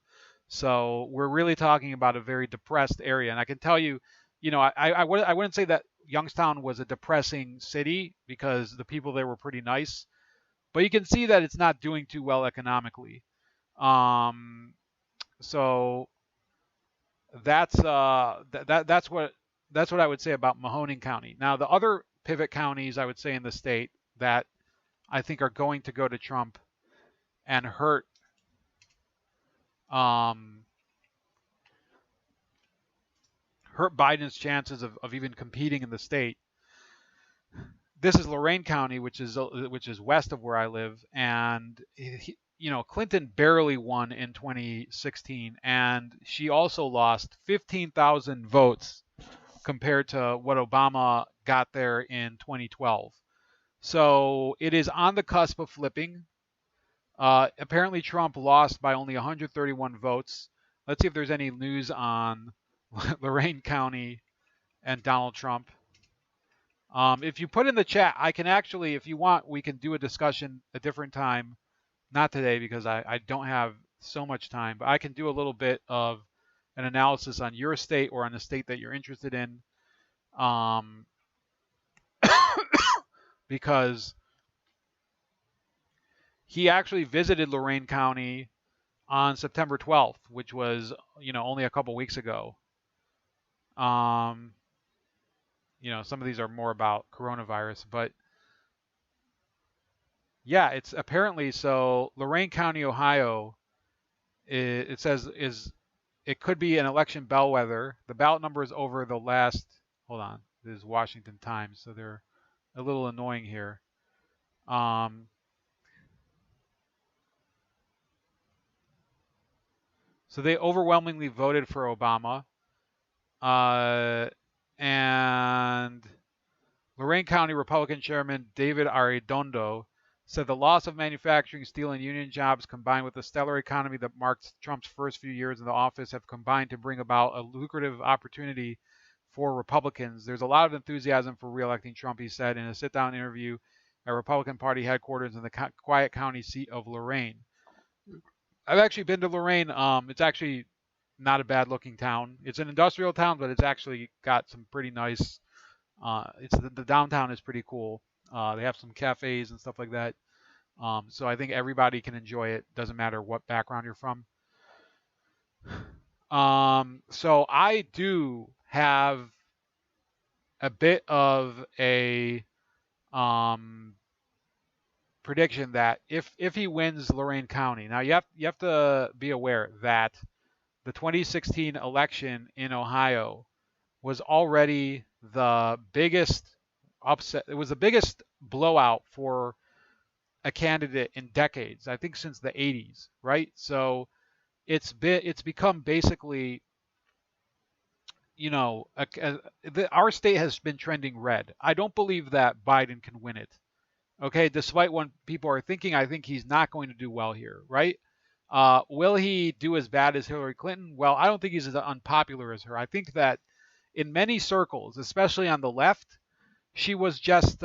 So we're really talking about a very depressed area. And I can tell you, I wouldn't say that Youngstown was a depressing city because the people there were pretty nice, but you can see that it's not doing too well economically. So that's that's what I would say about Mahoning County. Now, the other pivot counties I would say in the state that I think are going to go to Trump and hurt Biden's chances of even competing in the state. This is Lorain County, which is west of where I live, and Clinton barely won in 2016, and she also lost 15,000 votes compared to what Obama got there in 2012. So it is on the cusp of flipping. Apparently Trump lost by only 131 votes. Let's see if there's any news on Lorain County and Donald Trump. If you put in the chat, I can actually, if you want, we can do a discussion a different time. Not today because I don't have so much time, but I can do a little bit of an analysis on your state or on the state that you're interested in. Because he actually visited Lorain County on September 12th, which was, only a couple weeks ago. Some of these are more about coronavirus, but yeah, it's apparently so. Lorain County, Ohio, it says it could be an election bellwether. The ballot number is over the last. Hold on, this is Washington Times, so they're a little annoying here. So they overwhelmingly voted for Obama, and Lorain County Republican Chairman David Arredondo said the loss of manufacturing, steel, and union jobs combined with the stellar economy that marked Trump's first few years in the office have combined to bring about a lucrative opportunity for Republicans. There's a lot of enthusiasm for re-electing Trump, he said in a sit-down interview at Republican Party headquarters in the quiet county seat of Lorain. I've actually been to Lorain. It's actually not a bad-looking town. It's an industrial town, but it's actually got some pretty nice. The downtown is pretty cool. They have some cafes and stuff like that. So I think everybody can enjoy it. Doesn't matter what background you're from. So I do have a bit of a prediction that if he wins Lorain County, now you have to be aware that the 2016 election in Ohio was already the biggest upset. It was the biggest blowout for a candidate in decades. I think since the 80s, right? So it's become basically, our state has been trending red. I don't believe that Biden can win it. Okay, despite what people are thinking, I think he's not going to do well here, right? Will he do as bad as Hillary Clinton? Well, I don't think he's as unpopular as her. I think that in many circles, especially on the left, she was just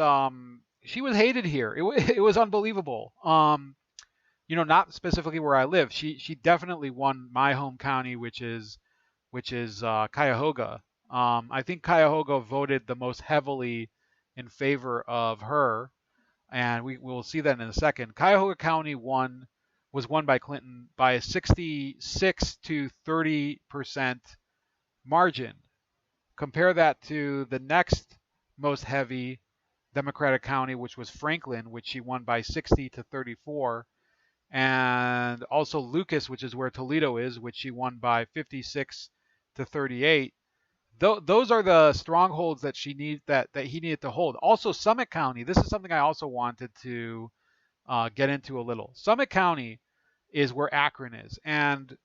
she was hated here. It was unbelievable. Not specifically where I live. She definitely won my home county, which is which is Cuyahoga. I think Cuyahoga voted the most heavily in favor of her, and we will see that in a second. Cuyahoga County was won by Clinton by a 66 to 30% margin. Compare that to the next most heavy Democratic county, which was Franklin, which she won by 60 to 34, and also Lucas, which is where Toledo is, which she won by 56 to 38. Those are the strongholds that he needed to hold. Also, Summit County. This is something I also wanted to get into a little. Summit County is where Akron is, and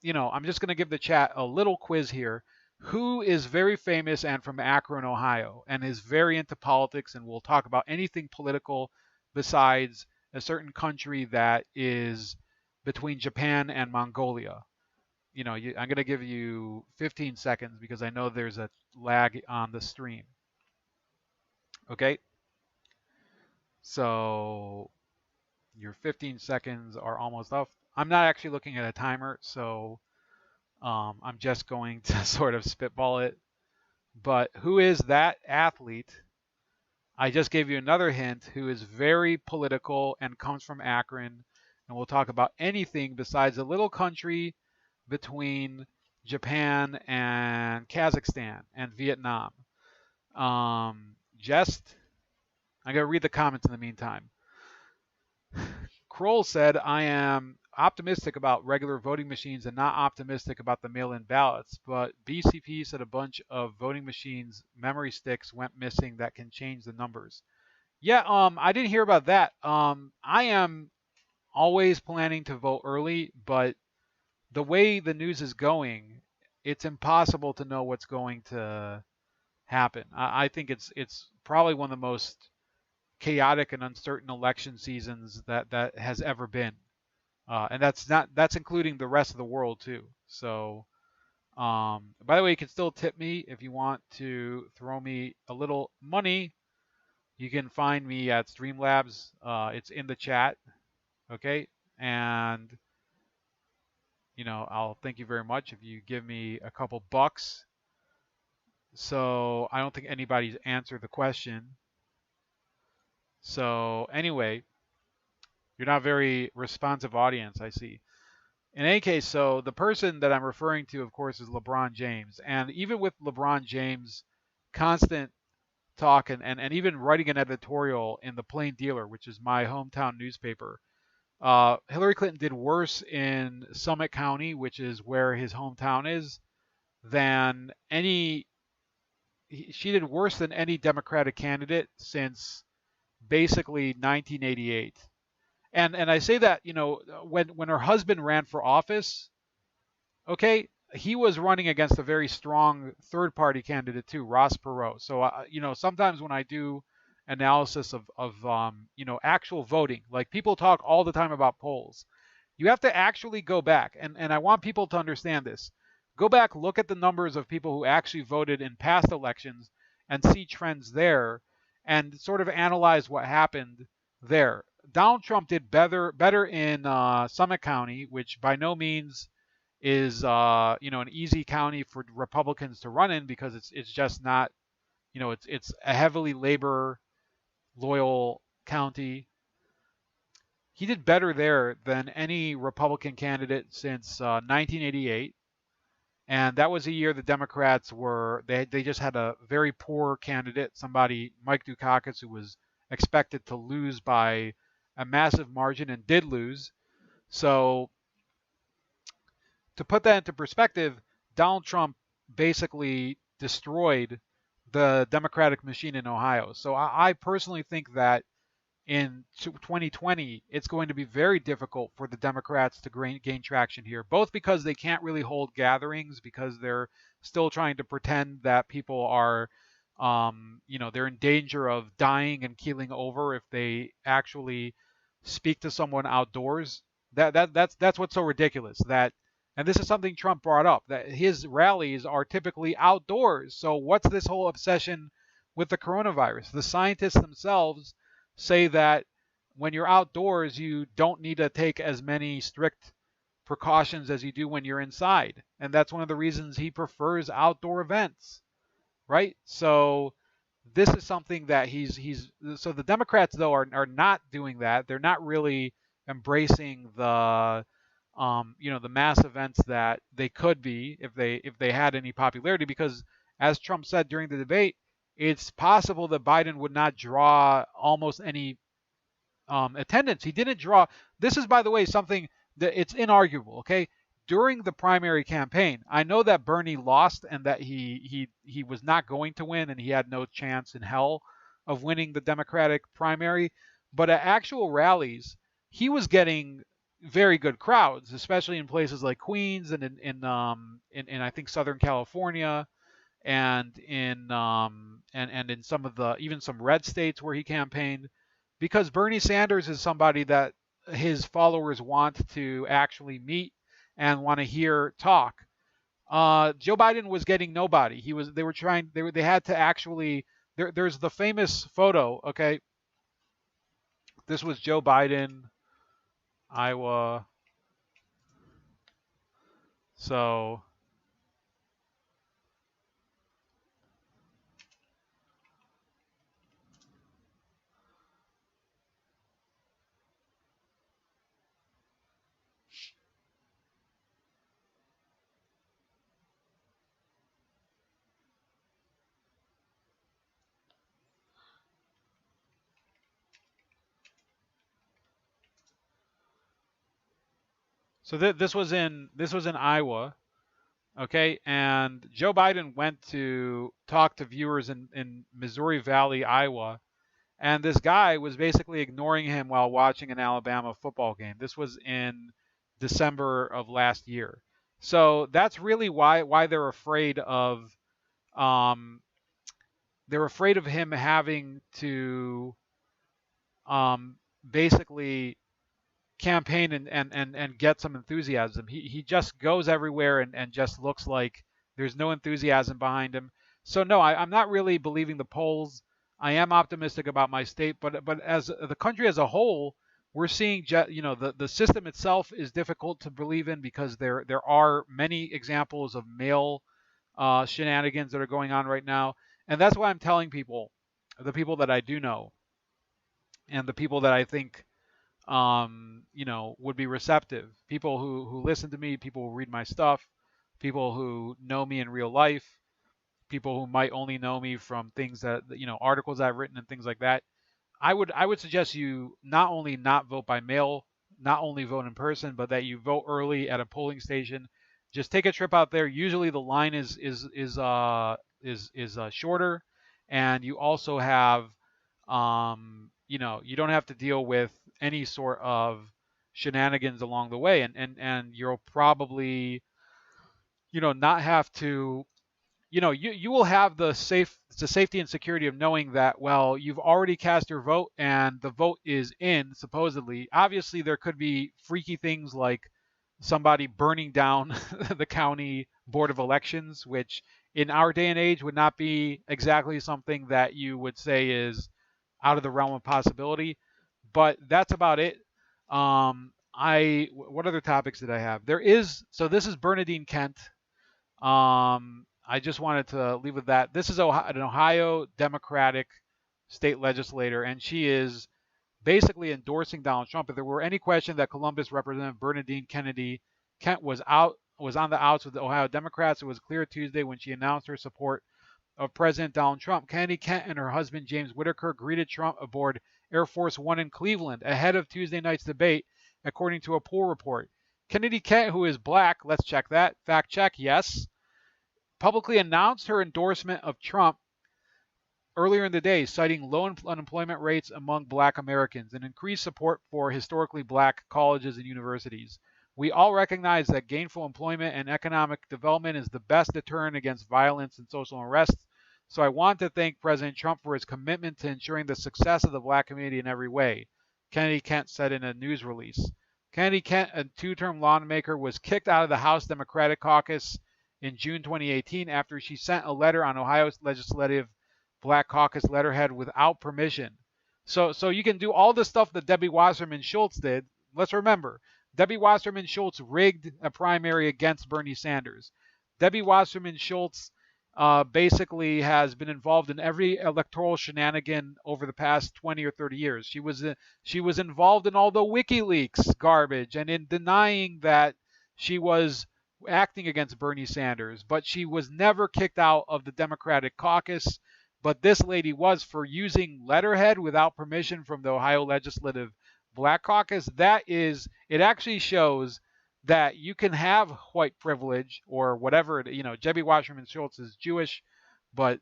I'm just going to give the chat a little quiz here. Who is very famous and from Akron, Ohio, and is very into politics, and will talk about anything political besides a certain country that is between Japan and Mongolia? I'm going to give you 15 seconds because I know there's a lag on the stream. Okay? So your 15 seconds are almost up. I'm not actually looking at a timer, so I'm just going to sort of spitball it. But who is that athlete? I just gave you another hint, who is very political and comes from Akron, and we'll talk about anything besides a little country between Japan and Kazakhstan and Vietnam. I'm going to read the comments in the meantime. Kroll said, I am optimistic about regular voting machines and not optimistic about the mail-in ballots, but BCP said a bunch of voting machines memory sticks went missing that can change the numbers. Yeah, I didn't hear about that. I am always planning to vote early, but the way the news is going, it's impossible to know what's going to happen. I think it's probably one of the most chaotic and uncertain election seasons that has ever been. And that's including the rest of the world too. So, by the way, you can still tip me if you want to throw me a little money. You can find me at Streamlabs. It's in the chat. Okay. And, I'll thank you very much if you give me a couple bucks. So I don't think anybody's answered the question. So anyway, you're not a very responsive audience, I see. In any case, so the person that I'm referring to, of course, is LeBron James. And even with LeBron James' constant talk and even writing an editorial in the Plain Dealer, which is my hometown newspaper, Hillary Clinton did worse in Summit County, which is where his hometown is, she did worse than any Democratic candidate since basically 1988. And I say that, when her husband ran for office, okay, he was running against a very strong third-party candidate too, Ross Perot. So, sometimes when I do analysis of actual voting, like people talk all the time about polls, you have to actually go back, and I want people to understand this. Go back, look at the numbers of people who actually voted in past elections and see trends there and sort of analyze what happened there. Donald Trump did better in Summit County, which by no means is an easy county for Republicans to run in because it's just not, it's a heavily labor loyal county. He did better there than any Republican candidate since 1988. And that was a year the Democrats they just had a very poor candidate, Mike Dukakis, who was expected to lose by a massive margin and did lose. So to put that into perspective, Donald Trump basically destroyed the Democratic machine in Ohio. So I personally think that in 2020, it's going to be very difficult for the Democrats to gain traction here, both because they can't really hold gatherings because they're still trying to pretend that people are, they're in danger of dying and keeling over if they actually speak to someone outdoors. That's what's so ridiculous. And this is something Trump brought up, that his rallies are typically outdoors. So what's this whole obsession with the coronavirus? The scientists themselves say that when you're outdoors, you don't need to take as many strict precautions as you do when you're inside. and that's one of the reasons he prefers outdoor events, right? So this is something that he's so the Democrats though are not doing that. They're not really embracing the the mass events that they could be if they had any popularity, because as Trump said during the debate, it's possible that Biden would not draw almost any attendance. He didn't draw. This is, by the way, something that it's inarguable. Okay, during the primary campaign, I know that Bernie lost and that he was not going to win and he had no chance in hell of winning the Democratic primary. But at actual rallies, he was getting very good crowds, especially in places like Queens and in I think Southern California and and in some of the even some red states where he campaigned, because Bernie Sanders is somebody that his followers want to actually meet and want to hear talk. Joe Biden was getting nobody. They were trying they had to actually there's the famous photo, okay? This was Joe Biden, Iowa. So this was in Iowa, okay? And Joe Biden went to talk to viewers in Missouri Valley, Iowa, and this guy was basically ignoring him while watching an Alabama football game. This was in December of last year. So that's really why they're afraid of him having to basically campaign and get some enthusiasm. He just goes everywhere and just looks like there's no enthusiasm behind him. So no, I'm not really believing the polls. I am optimistic about my state, but as the country as a whole, we're seeing the system itself is difficult to believe in because there are many examples of mail shenanigans that are going on right now, and that's why I'm telling people, the people that I do know, and the people that I think would be receptive. People who listen to me, people who read my stuff, people who know me in real life, people who might only know me from things that articles I've written and things like that. I would suggest you not only not vote by mail, not only vote in person, but that you vote early at a polling station. Just take a trip out there. Usually the line is shorter, and you also have you don't have to deal with any sort of shenanigans along the way, and you'll probably not have to you will have the safety and security of knowing that, well, you've already cast your vote and the vote is in, supposedly. Obviously there could be freaky things like somebody burning down the county board of elections, which in our day and age would not be exactly something that you would say is out of the realm of possibility. But that's about it. What other topics did I have? So this is Bernadine Kent. I just wanted to leave with that. This is an Ohio Democratic state legislator, and she is basically endorsing Donald Trump. If there were any question that Columbus Representative Bernadine Kent was on the outs with the Ohio Democrats, it was clear Tuesday when she announced her support of President Donald Trump. Kennedy Kent and her husband James Whitaker greeted Trump aboard Air Force One in Cleveland ahead of Tuesday night's debate, according to a poll report. Kennedy Kent, who is black, let's check that. Fact check, yes, publicly announced her endorsement of Trump earlier in the day, citing low unemployment rates among black Americans and increased support for historically black colleges and universities. We all recognize that gainful employment and economic development is the best deterrent against violence and social unrest. So I want to thank President Trump for his commitment to ensuring the success of the black community in every way, Kennedy Kent said in a news release. Kennedy Kent, a two-term lawmaker, was kicked out of the House Democratic Caucus in June 2018 after she sent a letter on Ohio's legislative Black Caucus letterhead without permission. So you can do all the stuff that Debbie Wasserman Schultz did. Let's remember, Debbie Wasserman Schultz rigged a primary against Bernie Sanders. Debbie Wasserman Schultz basically has been involved in every electoral shenanigan over the past 20 or 30 years. She was involved in all the WikiLeaks garbage and in denying that she was acting against Bernie Sanders, but she was never kicked out of the Democratic caucus. But this lady was for using letterhead without permission from the Ohio Legislative Black Caucus. It actually shows that you can have white privilege or whatever. Debbie Wasserman Schultz is Jewish, but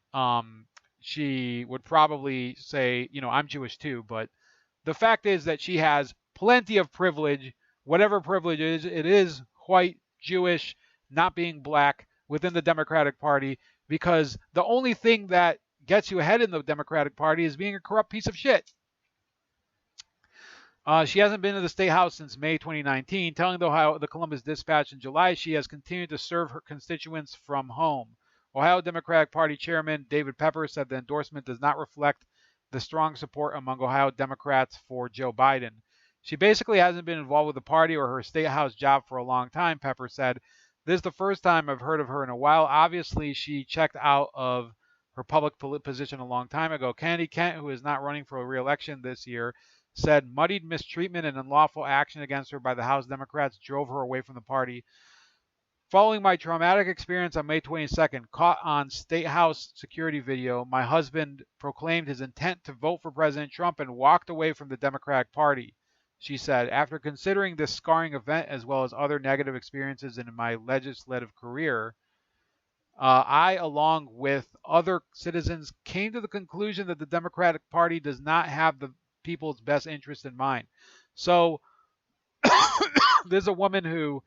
she would probably say, I'm Jewish too. But the fact is that she has plenty of privilege, whatever privilege it is white, Jewish, not being black within the Democratic Party, because the only thing that gets you ahead in the Democratic Party is being a corrupt piece of shit. She hasn't been to the State House since May 2019, telling the Columbus Dispatch in July she has continued to serve her constituents from home. Ohio Democratic Party Chairman David Pepper said the endorsement does not reflect the strong support among Ohio Democrats for Joe Biden. She basically hasn't been involved with the party or her State House job for a long time, Pepper said. This is the first time I've heard of her in a while. Obviously, she checked out of her public position a long time ago. Kennedy Kent, who is not running for a re-election this year, said muddied mistreatment and unlawful action against her by the House Democrats drove her away from the party. Following my traumatic experience on May 22nd, caught on State House security video, my husband proclaimed his intent to vote for President Trump and walked away from the Democratic Party, she said. After considering this scarring event as well as other negative experiences in my legislative career, I, along with other citizens, came to the conclusion that the Democratic Party does not have the people's best interest in mind. So there's a woman who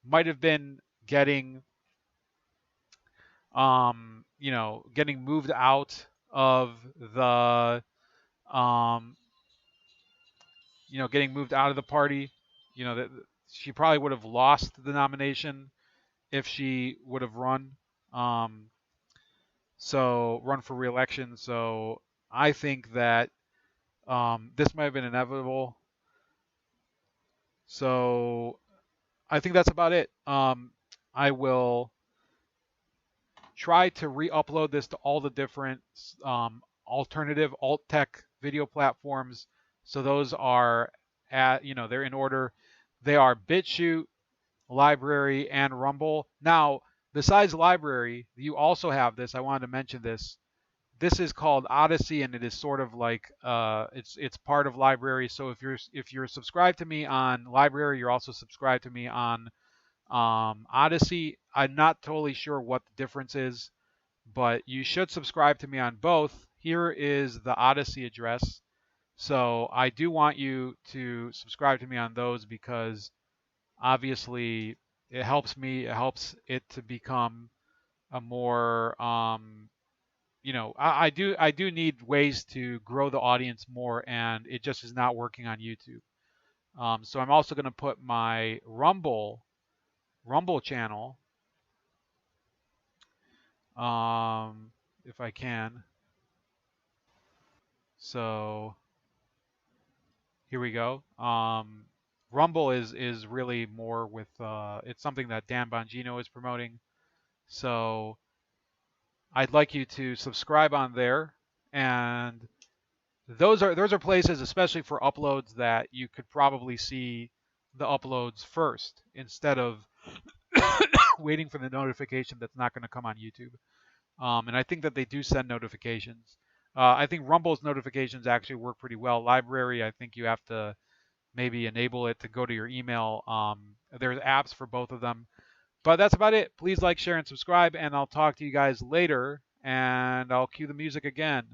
might have been getting getting moved out of the getting moved out of the party. That she probably would have lost the nomination if she would have run run for re-election. So I think that this might have been inevitable. So I think that's about it. I will try to re-upload this to all the different alternative alt-tech video platforms. So those are they're in order. They are BitChute, Library, and Rumble. Now, besides Library, you also have this. I wanted to mention this. This is called Odyssey, and it is sort of like it's part of Library. So if you're subscribed to me on Library, you're also subscribed to me on Odyssey. I'm not totally sure what the difference is, but you should subscribe to me on both. Here is the Odyssey address. So I do want you to subscribe to me on those because obviously it helps me. It helps it to become a more I do need ways to grow the audience more, and it just is not working on YouTube. So I'm also going to put my Rumble channel, if I can. So here we go. Rumble is really more with it's something that Dan Bongino is promoting. So I'd like you to subscribe on there, and those are places, especially for uploads, that you could probably see the uploads first instead of waiting for the notification that's not going to come on YouTube. And I think that they do send notifications. I think Rumble's notifications actually work pretty well. Library, I think you have to maybe enable it to go to your email. There's apps for both of them. But that's about it. Please like, share, and subscribe, and I'll talk to you guys later, and I'll cue the music again.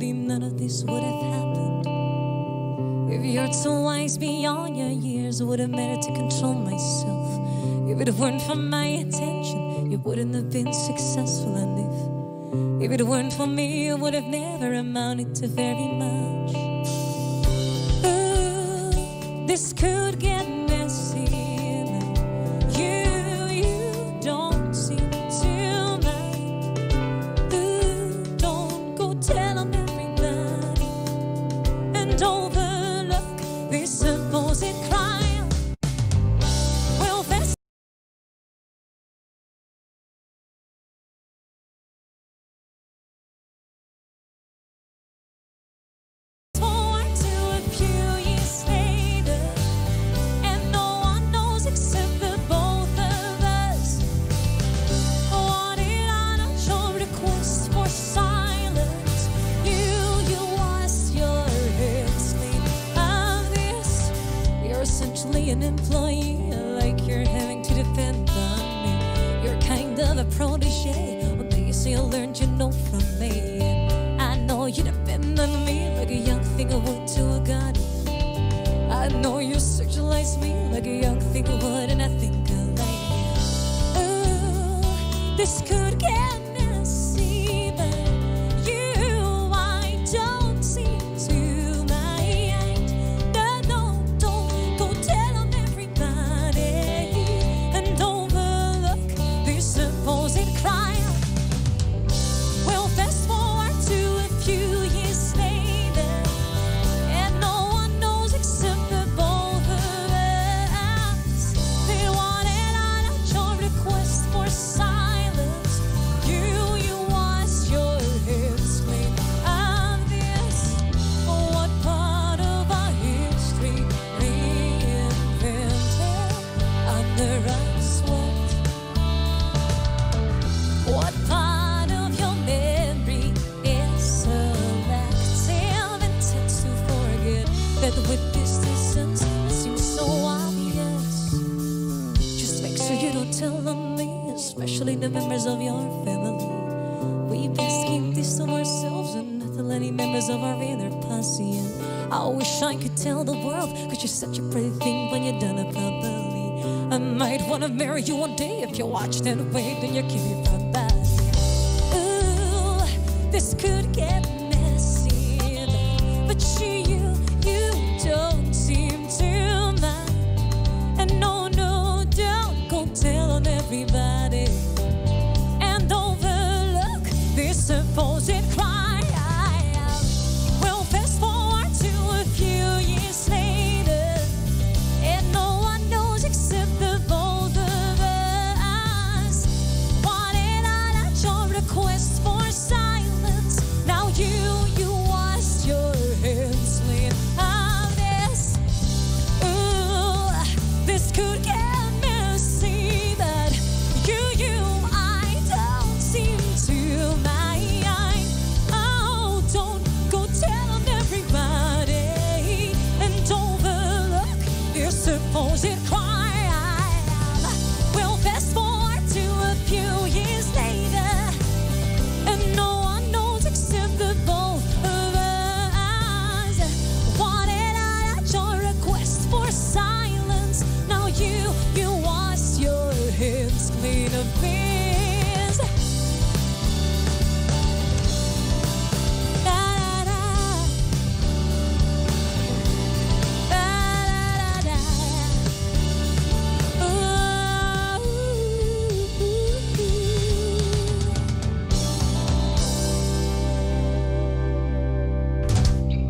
maybe none of this would have happened. If you're so wise beyond your years, it would have mattered to control myself. If it weren't for my attention, you wouldn't have been successful. And if it weren't for me, it would have never amounted to very much. Ooh, this could get messy. You don't seem to mind. Ooh, don't go tell on everybody and overlook this supposed crime. Well, that's forward to a few years later, and no one knows except the both of us. Wanted on a your request for silence. You wash your hands clean of this. You're essentially an employee, like you're having to depend on me. You're kind of a protege, well, they say you learned you know from me. I know you depend on me like a young thing would to a god. I know you sexualize me like a young thing would, and I think I like it. Ooh, this could get messy, but I don't seem to mind. No, don't go tell on everybody and overlook this supposed crime. Well, fast forward to a few years later, and no one knows except the both of us. They wanted on your request for silence. You wash your hands clean of this. What part of our history reinvented under us? What part of your memory is selective and tends to forget that with this distance it seems so obvious? Just make sure you don't tell on me, especially the members of your family. We best keep this to ourselves and not tell any members of our inner posse. And I wish I could tell the world, 'cause you're such a pretty thing when you're done it properly. I might wanna marry you one day if you watched and wait and you keep me from body. Ooh, this could get messy, but